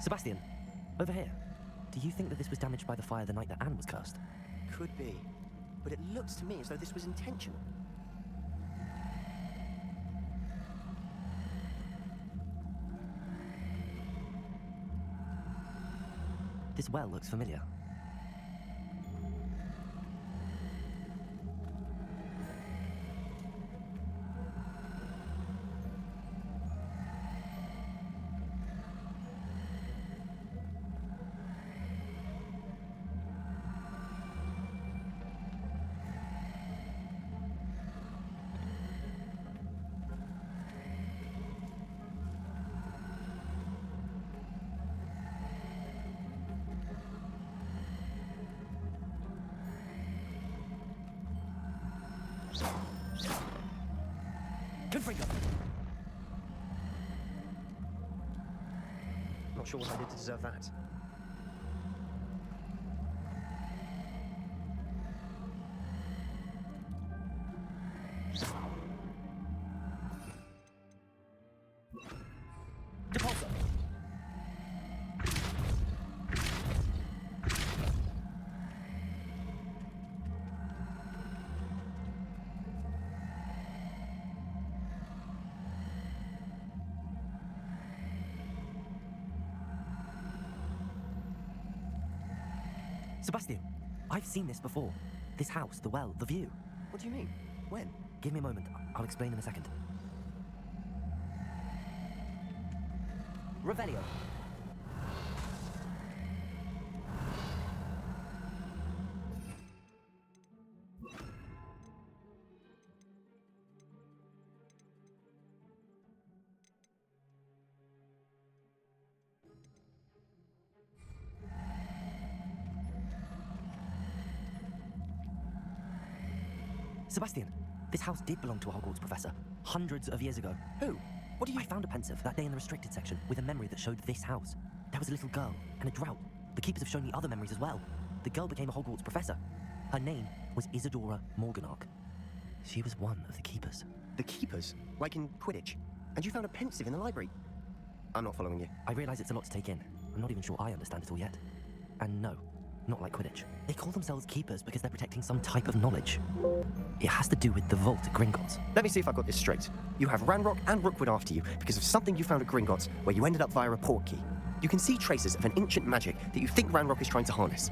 Sebastian, over here. Do you think that this was damaged by the fire the night that Anne was cursed? Could be. But it looks to me as though this was intentional. This well looks familiar. Not sure what I did to deserve that. Sebastian, I've seen this before. This house, the well, the view. What do you mean? When? Give me a moment. I'll explain in a second. Revelio. Sebastian, this house did belong to a Hogwarts professor, hundreds of years ago. Who? What do you... I found a pensive that day in the restricted section with a memory that showed this house. There was a little girl and a drought. The keepers have shown me other memories as well. The girl became a Hogwarts professor. Her name was Isadora Morganach. She was one of the keepers. The keepers? Like in Quidditch? And you found a pensive in the library? I'm not following you. I realise it's a lot to take in. I'm not even sure I understand it all yet. And no, not like Quidditch. They call themselves keepers because they're protecting some type of knowledge. It has to do with the vault at Gringotts. Let me see if I've got this straight. You have Ranrock and Rookwood after you because of something you found at Gringotts where you ended up via a portkey. You can see traces of an ancient magic that you think Ranrock is trying to harness.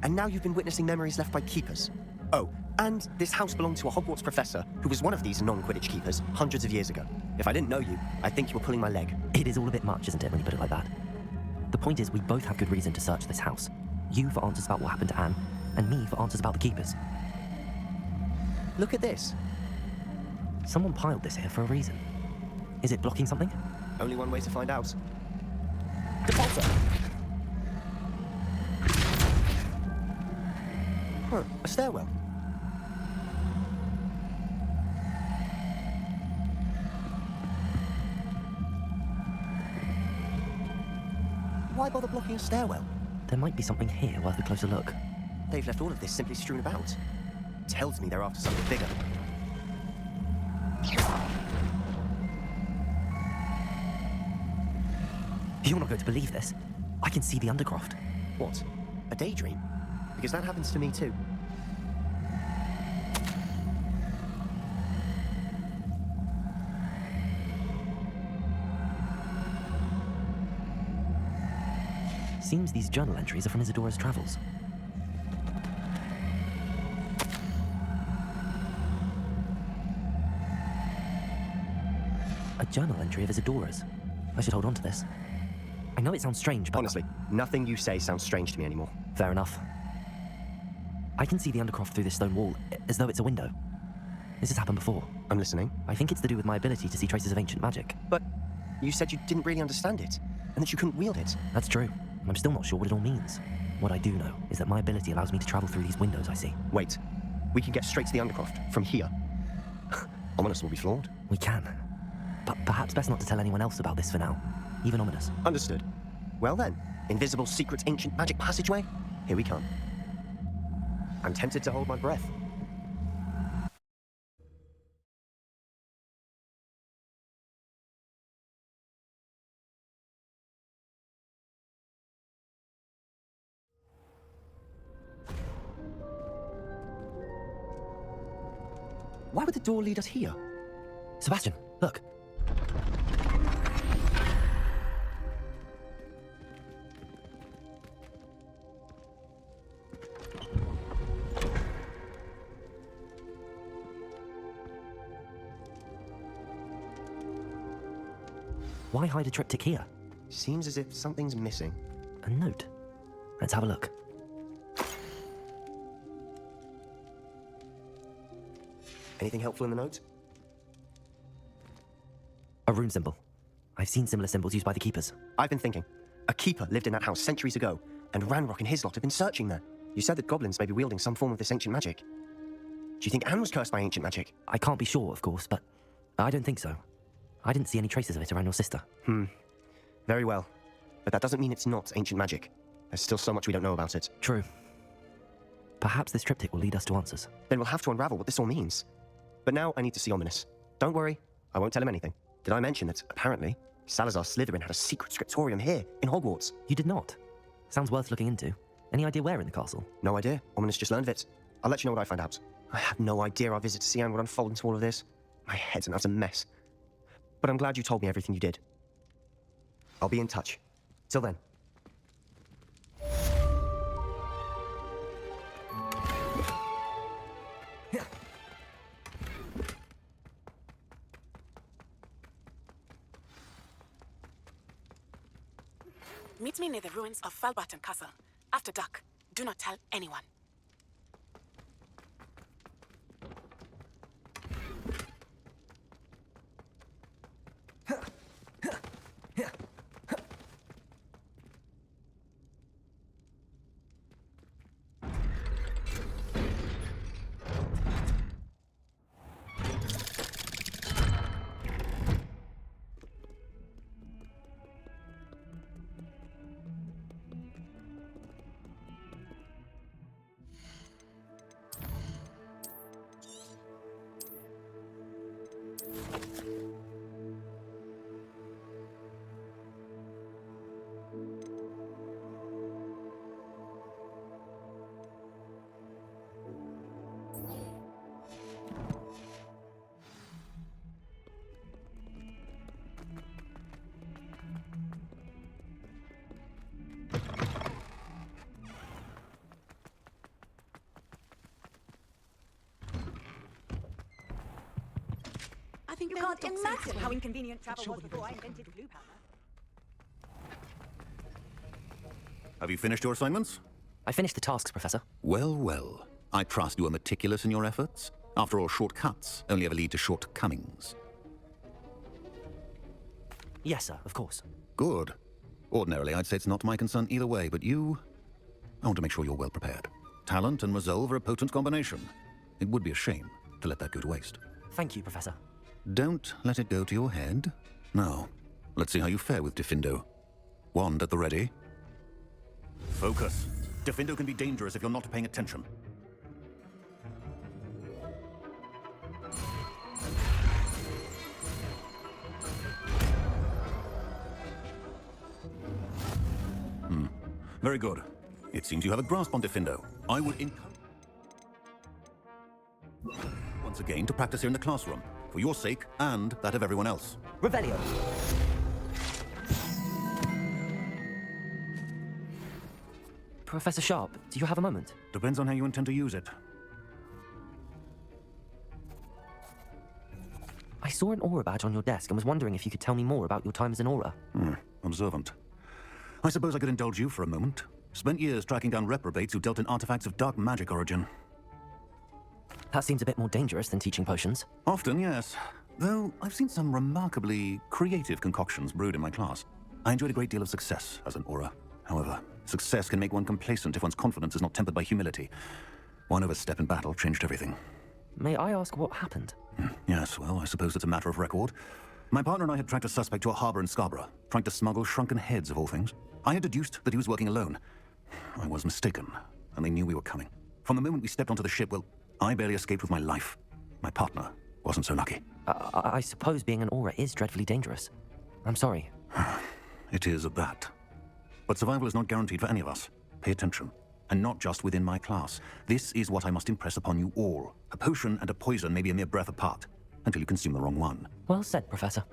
And now you've been witnessing memories left by keepers. Oh, And this house belonged to a Hogwarts professor who was one of these non-Quidditch keepers hundreds of years ago. If I didn't know you, I'd think you were pulling my leg. It is all a bit much, isn't it, when you put it like that? The point is, we both have good reason to search this house. You for answers about what happened to Anne, and me for answers about the keepers. Look at this. Someone piled this here for a reason. Is it blocking something? Only one way to find out. Defaulter! Huh, a stairwell. Why bother blocking a stairwell? There might be something here worth a closer look. They've left all of this simply strewn about. Tells me they're after something bigger. You're not going to believe this. I can see the Undercroft. What? A daydream? Because that happens to me too. Seems these journal entries are from Isadora's travels. A journal entry of Isadora's. I should hold on to this. I know it sounds strange, but... Honestly, nothing you say sounds strange to me anymore. Fair enough. I can see the Undercroft through this stone wall, as though it's a window. This has happened before. I'm listening. I think it's to do with my ability to see traces of ancient magic. But you said you didn't really understand it, and that you couldn't wield it. That's true. I'm still not sure what it all means. What I do know is that my ability allows me to travel through these windows I see. Wait, we can get straight to the Undercroft from here. Ominous will be flawed. We can. But perhaps best not to tell anyone else about this for now. Even Ominous. Understood. Well then, invisible secret ancient magic passageway? Here we come. I'm tempted to hold my breath. Why would the door lead us here? Sebastian, look. Why hide a triptych here? Seems as if something's missing. A note. Let's have a look. Anything helpful in the note? A rune symbol. I've seen similar symbols used by the keepers. I've been thinking. A keeper lived in that house centuries ago, and Ranrock and his lot have been searching there. You said that goblins may be wielding some form of this ancient magic. Do you think Anne was cursed by ancient magic? I can't be sure, of course, but I don't think so. I didn't see any traces of it around your sister. Very well. But that doesn't mean it's not ancient magic. There's still so much we don't know about it. True. Perhaps this triptych will lead us to answers. Then we'll have to unravel what this all means. But now I need to see Ominous. Don't worry, I won't tell him anything. Did I mention that, apparently, Salazar Slytherin had a secret scriptorium here, in Hogwarts? You did not. Sounds worth looking into. Any idea where in the castle? No idea. Ominous just learned of it. I'll let you know what I find out. I had no idea our visit to Sian would unfold into all of this. My head's an utter mess. But I'm glad you told me everything you did. I'll be in touch. Till then. Meet me near the ruins of Falbarton Castle. After dark. Do not tell anyone. I think You they're can't all toxic imagine as how well. inconvenient travel was before I invented glue powder. Have you finished your assignments? I finished the tasks, Professor. Well, well. I trust you are meticulous in your efforts. After all, shortcuts only ever lead to shortcomings. Yes, sir, of course. Good. Ordinarily, I'd say it's not my concern either way, but you... I want to make sure you're well prepared. Talent and resolve are a potent combination. It would be a shame to let that go to waste. Thank you, Professor. Don't let it go to your head. Now, let's see how you fare with Diffindo. Wand at the ready. Focus. Diffindo can be dangerous if you're not paying attention. Very good. It seems you have a grasp on Diffindo. I would encourage once again to practice here in the classroom, for your sake and that of everyone else. Revelio. Professor Sharp, do you have a moment? Depends on how you intend to use it. I saw an aura badge on your desk and was wondering if you could tell me more about your time as an aura. Observant. I suppose I could indulge you for a moment. Spent years tracking down reprobates who dealt in artifacts of dark magic origin. That seems a bit more dangerous than teaching potions. Often, yes. Though I've seen some remarkably creative concoctions brewed in my class. I enjoyed a great deal of success as an aura. However, success can make one complacent if one's confidence is not tempered by humility. One overstep in battle changed everything. May I ask what happened? Yes, well, I suppose it's a matter of record. My partner and I had tracked a suspect to a harbor in Scarborough, trying to smuggle shrunken heads of all things. I had deduced that he was working alone. I was mistaken, and they knew we were coming. From the moment we stepped onto the ship, well, I barely escaped with my life. My partner wasn't so lucky. I suppose being an aura is dreadfully dangerous. I'm sorry. It is at that. But survival is not guaranteed for any of us. Pay attention. And not just within my class. This is what I must impress upon you all. A potion and a poison may be a mere breath apart, until you consume the wrong one. Well said, Professor.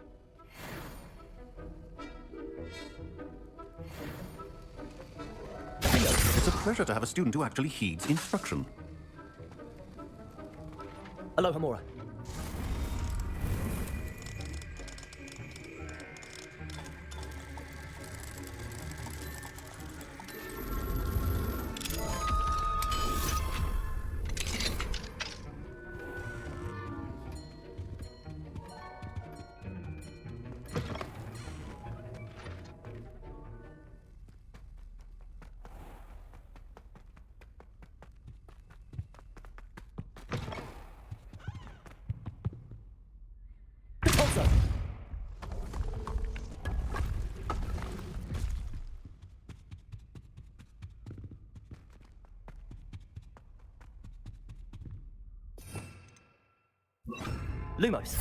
It's a pleasure to have a student who actually heeds instruction. Aloha, Mora. Lumos.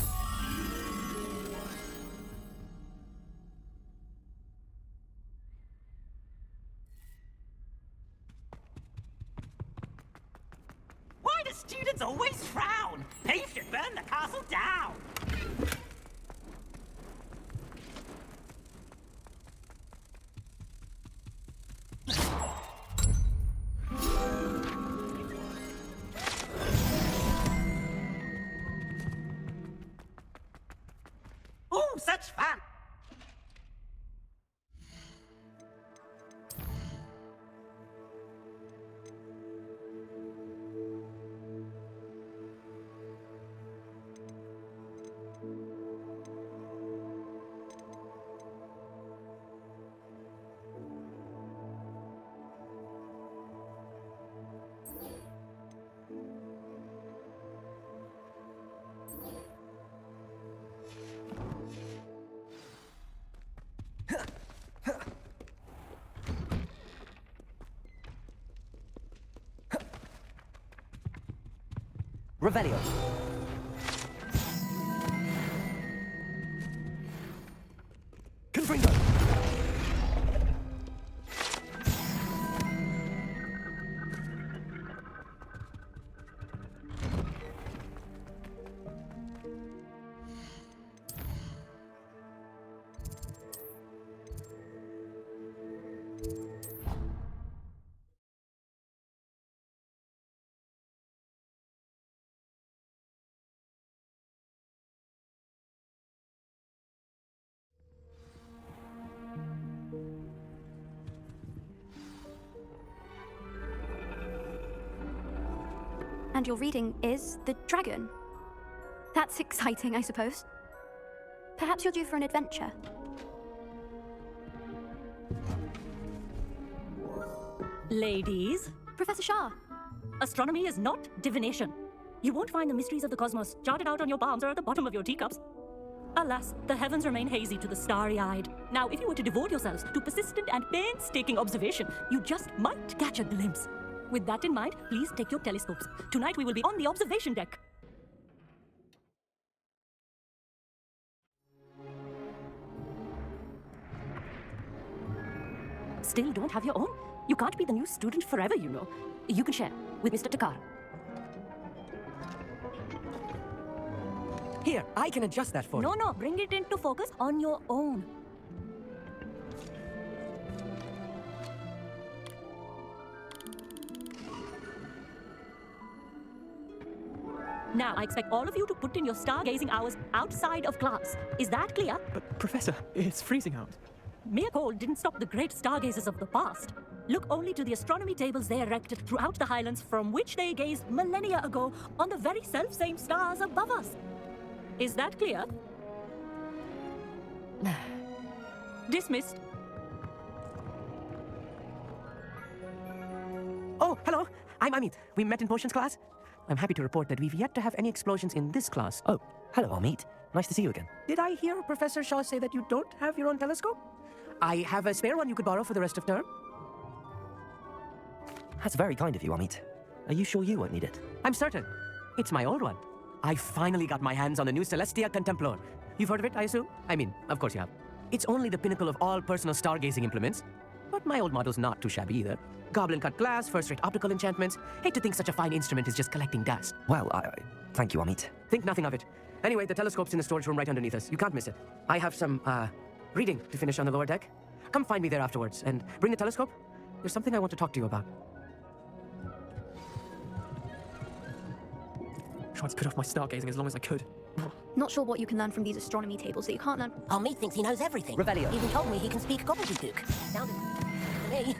Why do students always frown? They should burn the castle down! Oh, such fun! Revelio. And your reading is the dragon. That's exciting, I suppose. Perhaps you're due for an adventure. Ladies, Professor Shah. astronomy is not divination. You won't find the mysteries of the cosmos charted out on your palms or at the bottom of your teacups. Alas, the heavens remain hazy to the starry-eyed. Now, if you were to devote yourselves to persistent and painstaking observation, you just might catch a glimpse. With that in mind, please take your telescopes. Tonight we will be on the observation deck. Still don't have your own? You can't be the new student forever, you know. You can share with Mr. Takar. Here, I can adjust that for you. No, bring it into focus on your own. Now, I expect all of you to put in your stargazing hours outside of class. Is that clear? But, Professor, it's freezing out. Mere cold didn't stop the great stargazers of the past. Look only to the astronomy tables they erected throughout the highlands from which they gazed millennia ago on the very self-same stars above us. Is that clear? Dismissed. Oh, hello. I'm Amit. We met in potions class. I'm happy to report that we've yet to have any explosions in this class. Oh, hello, Amit. Nice to see you again. Did I hear Professor Shaw say that you don't have your own telescope? I have a spare one you could borrow for the rest of term. That's very kind of you, Amit. Are you sure you won't need it? I'm certain. It's my old one. I finally got my hands on the new Celestia Contemplar. You've heard of it, I assume? I mean, of course you have. It's only the pinnacle of all personal stargazing implements. But my old model's not too shabby either. Goblin-cut glass, first-rate optical enchantments. Hate to think such a fine instrument is just collecting dust. Well, thank you, Amit. Think nothing of it. Anyway, the telescope's in the storage room right underneath us. You can't miss it. I have some, reading to finish on the lower deck. Come find me there afterwards, and bring the telescope. There's something I want to talk to you about. Tried to put off my stargazing as long as I could. Not sure what you can learn from these astronomy tables that you can't learn. Oh, me thinks he knows everything. Revelio. Even told me he can speak gobbledygook. Sounded to me.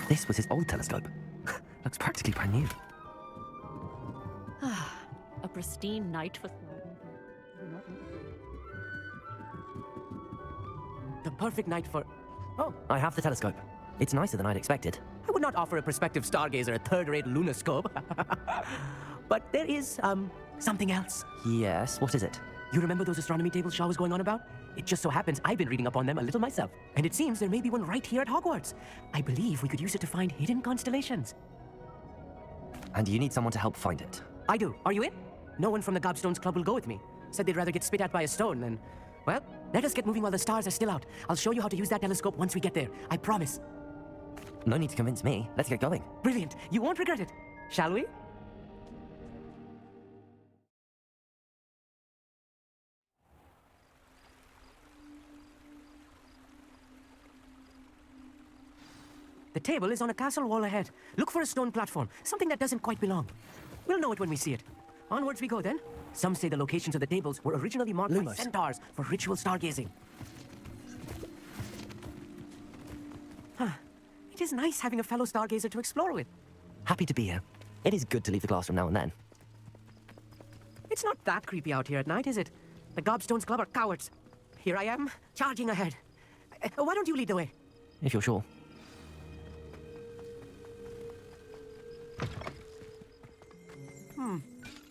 This was his old telescope. Looks practically brand new. A pristine night for... The perfect night for... Oh, I have the telescope. It's nicer than I'd expected. I would not offer a prospective stargazer a third-rate lunoscope. But there is, something else. Yes, what is it? You remember those astronomy tables Shaw was going on about? It just so happens I've been reading up on them a little myself. And it seems there may be one right here at Hogwarts. I believe we could use it to find hidden constellations. And you need someone to help find it. I do. Are you in? No one from the Gobstones Club will go with me. Said they'd rather get spit at by a stone than... Well, let us get moving while the stars are still out. I'll show you how to use that telescope once we get there. I promise. No need to convince me. Let's get going. Brilliant. You won't regret it. Shall we? The table is on a castle wall ahead. Look for a stone platform, something that doesn't quite belong. We'll know it when we see it. Onwards we go then. Some say the locations of the tables were originally marked by centaurs for ritual stargazing. It is nice having a fellow stargazer to explore with. Happy to be here. It is good to leave the classroom now and then. It's not that creepy out here at night, is it? The Gobstones Club are cowards. Here I am, charging ahead. Why don't you lead the way? If you're sure.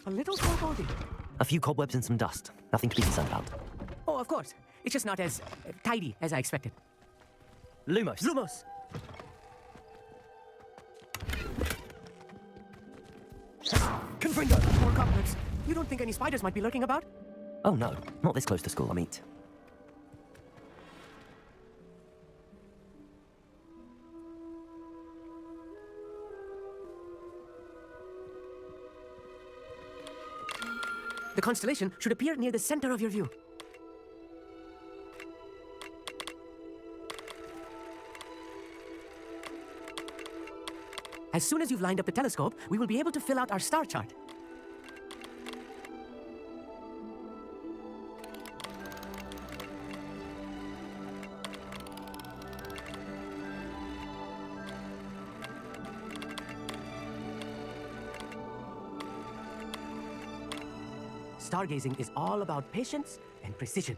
A little foreboding. A few cobwebs and some dust. Nothing to be concerned about. Oh, of course. It's just not as tidy as I expected. Lumos. Lumos! Confringo! More cobwebs. You don't think any spiders might be lurking about? Oh no, not this close to school, Amit. The constellation should appear near the center of your view. As soon as you've lined up the telescope, we will be able to fill out our star chart. Stargazing is all about patience and precision.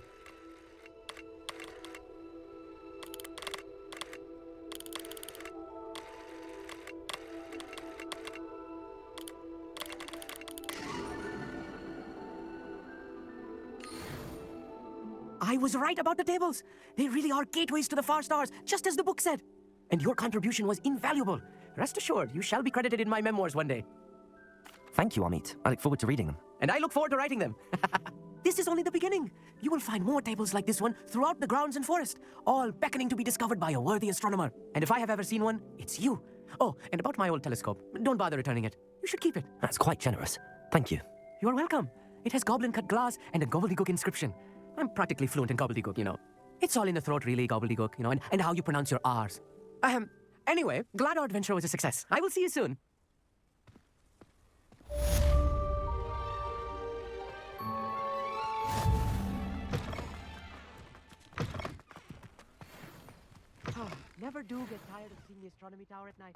I was right about the tables. They really are gateways to the far stars, just as the book said. And your contribution was invaluable. Rest assured, you shall be credited in my memoirs one day. Thank you, Amit. I look forward to reading them. And I look forward to writing them. This is only the beginning. You will find more tables like this one throughout the grounds and forest, all beckoning to be discovered by a worthy astronomer. And if I have ever seen one, it's you. Oh, and about my old telescope, don't bother returning it. You should keep it. That's quite generous. Thank you. You are welcome. It has goblin-cut glass and a gobbledygook inscription. I'm practically fluent in gobbledygook, you know. It's all in the throat, really, gobbledygook, you know, and how you pronounce your R's. Anyway, glad our adventure was a success. I will see you soon. Never do get tired of seeing the astronomy tower at night.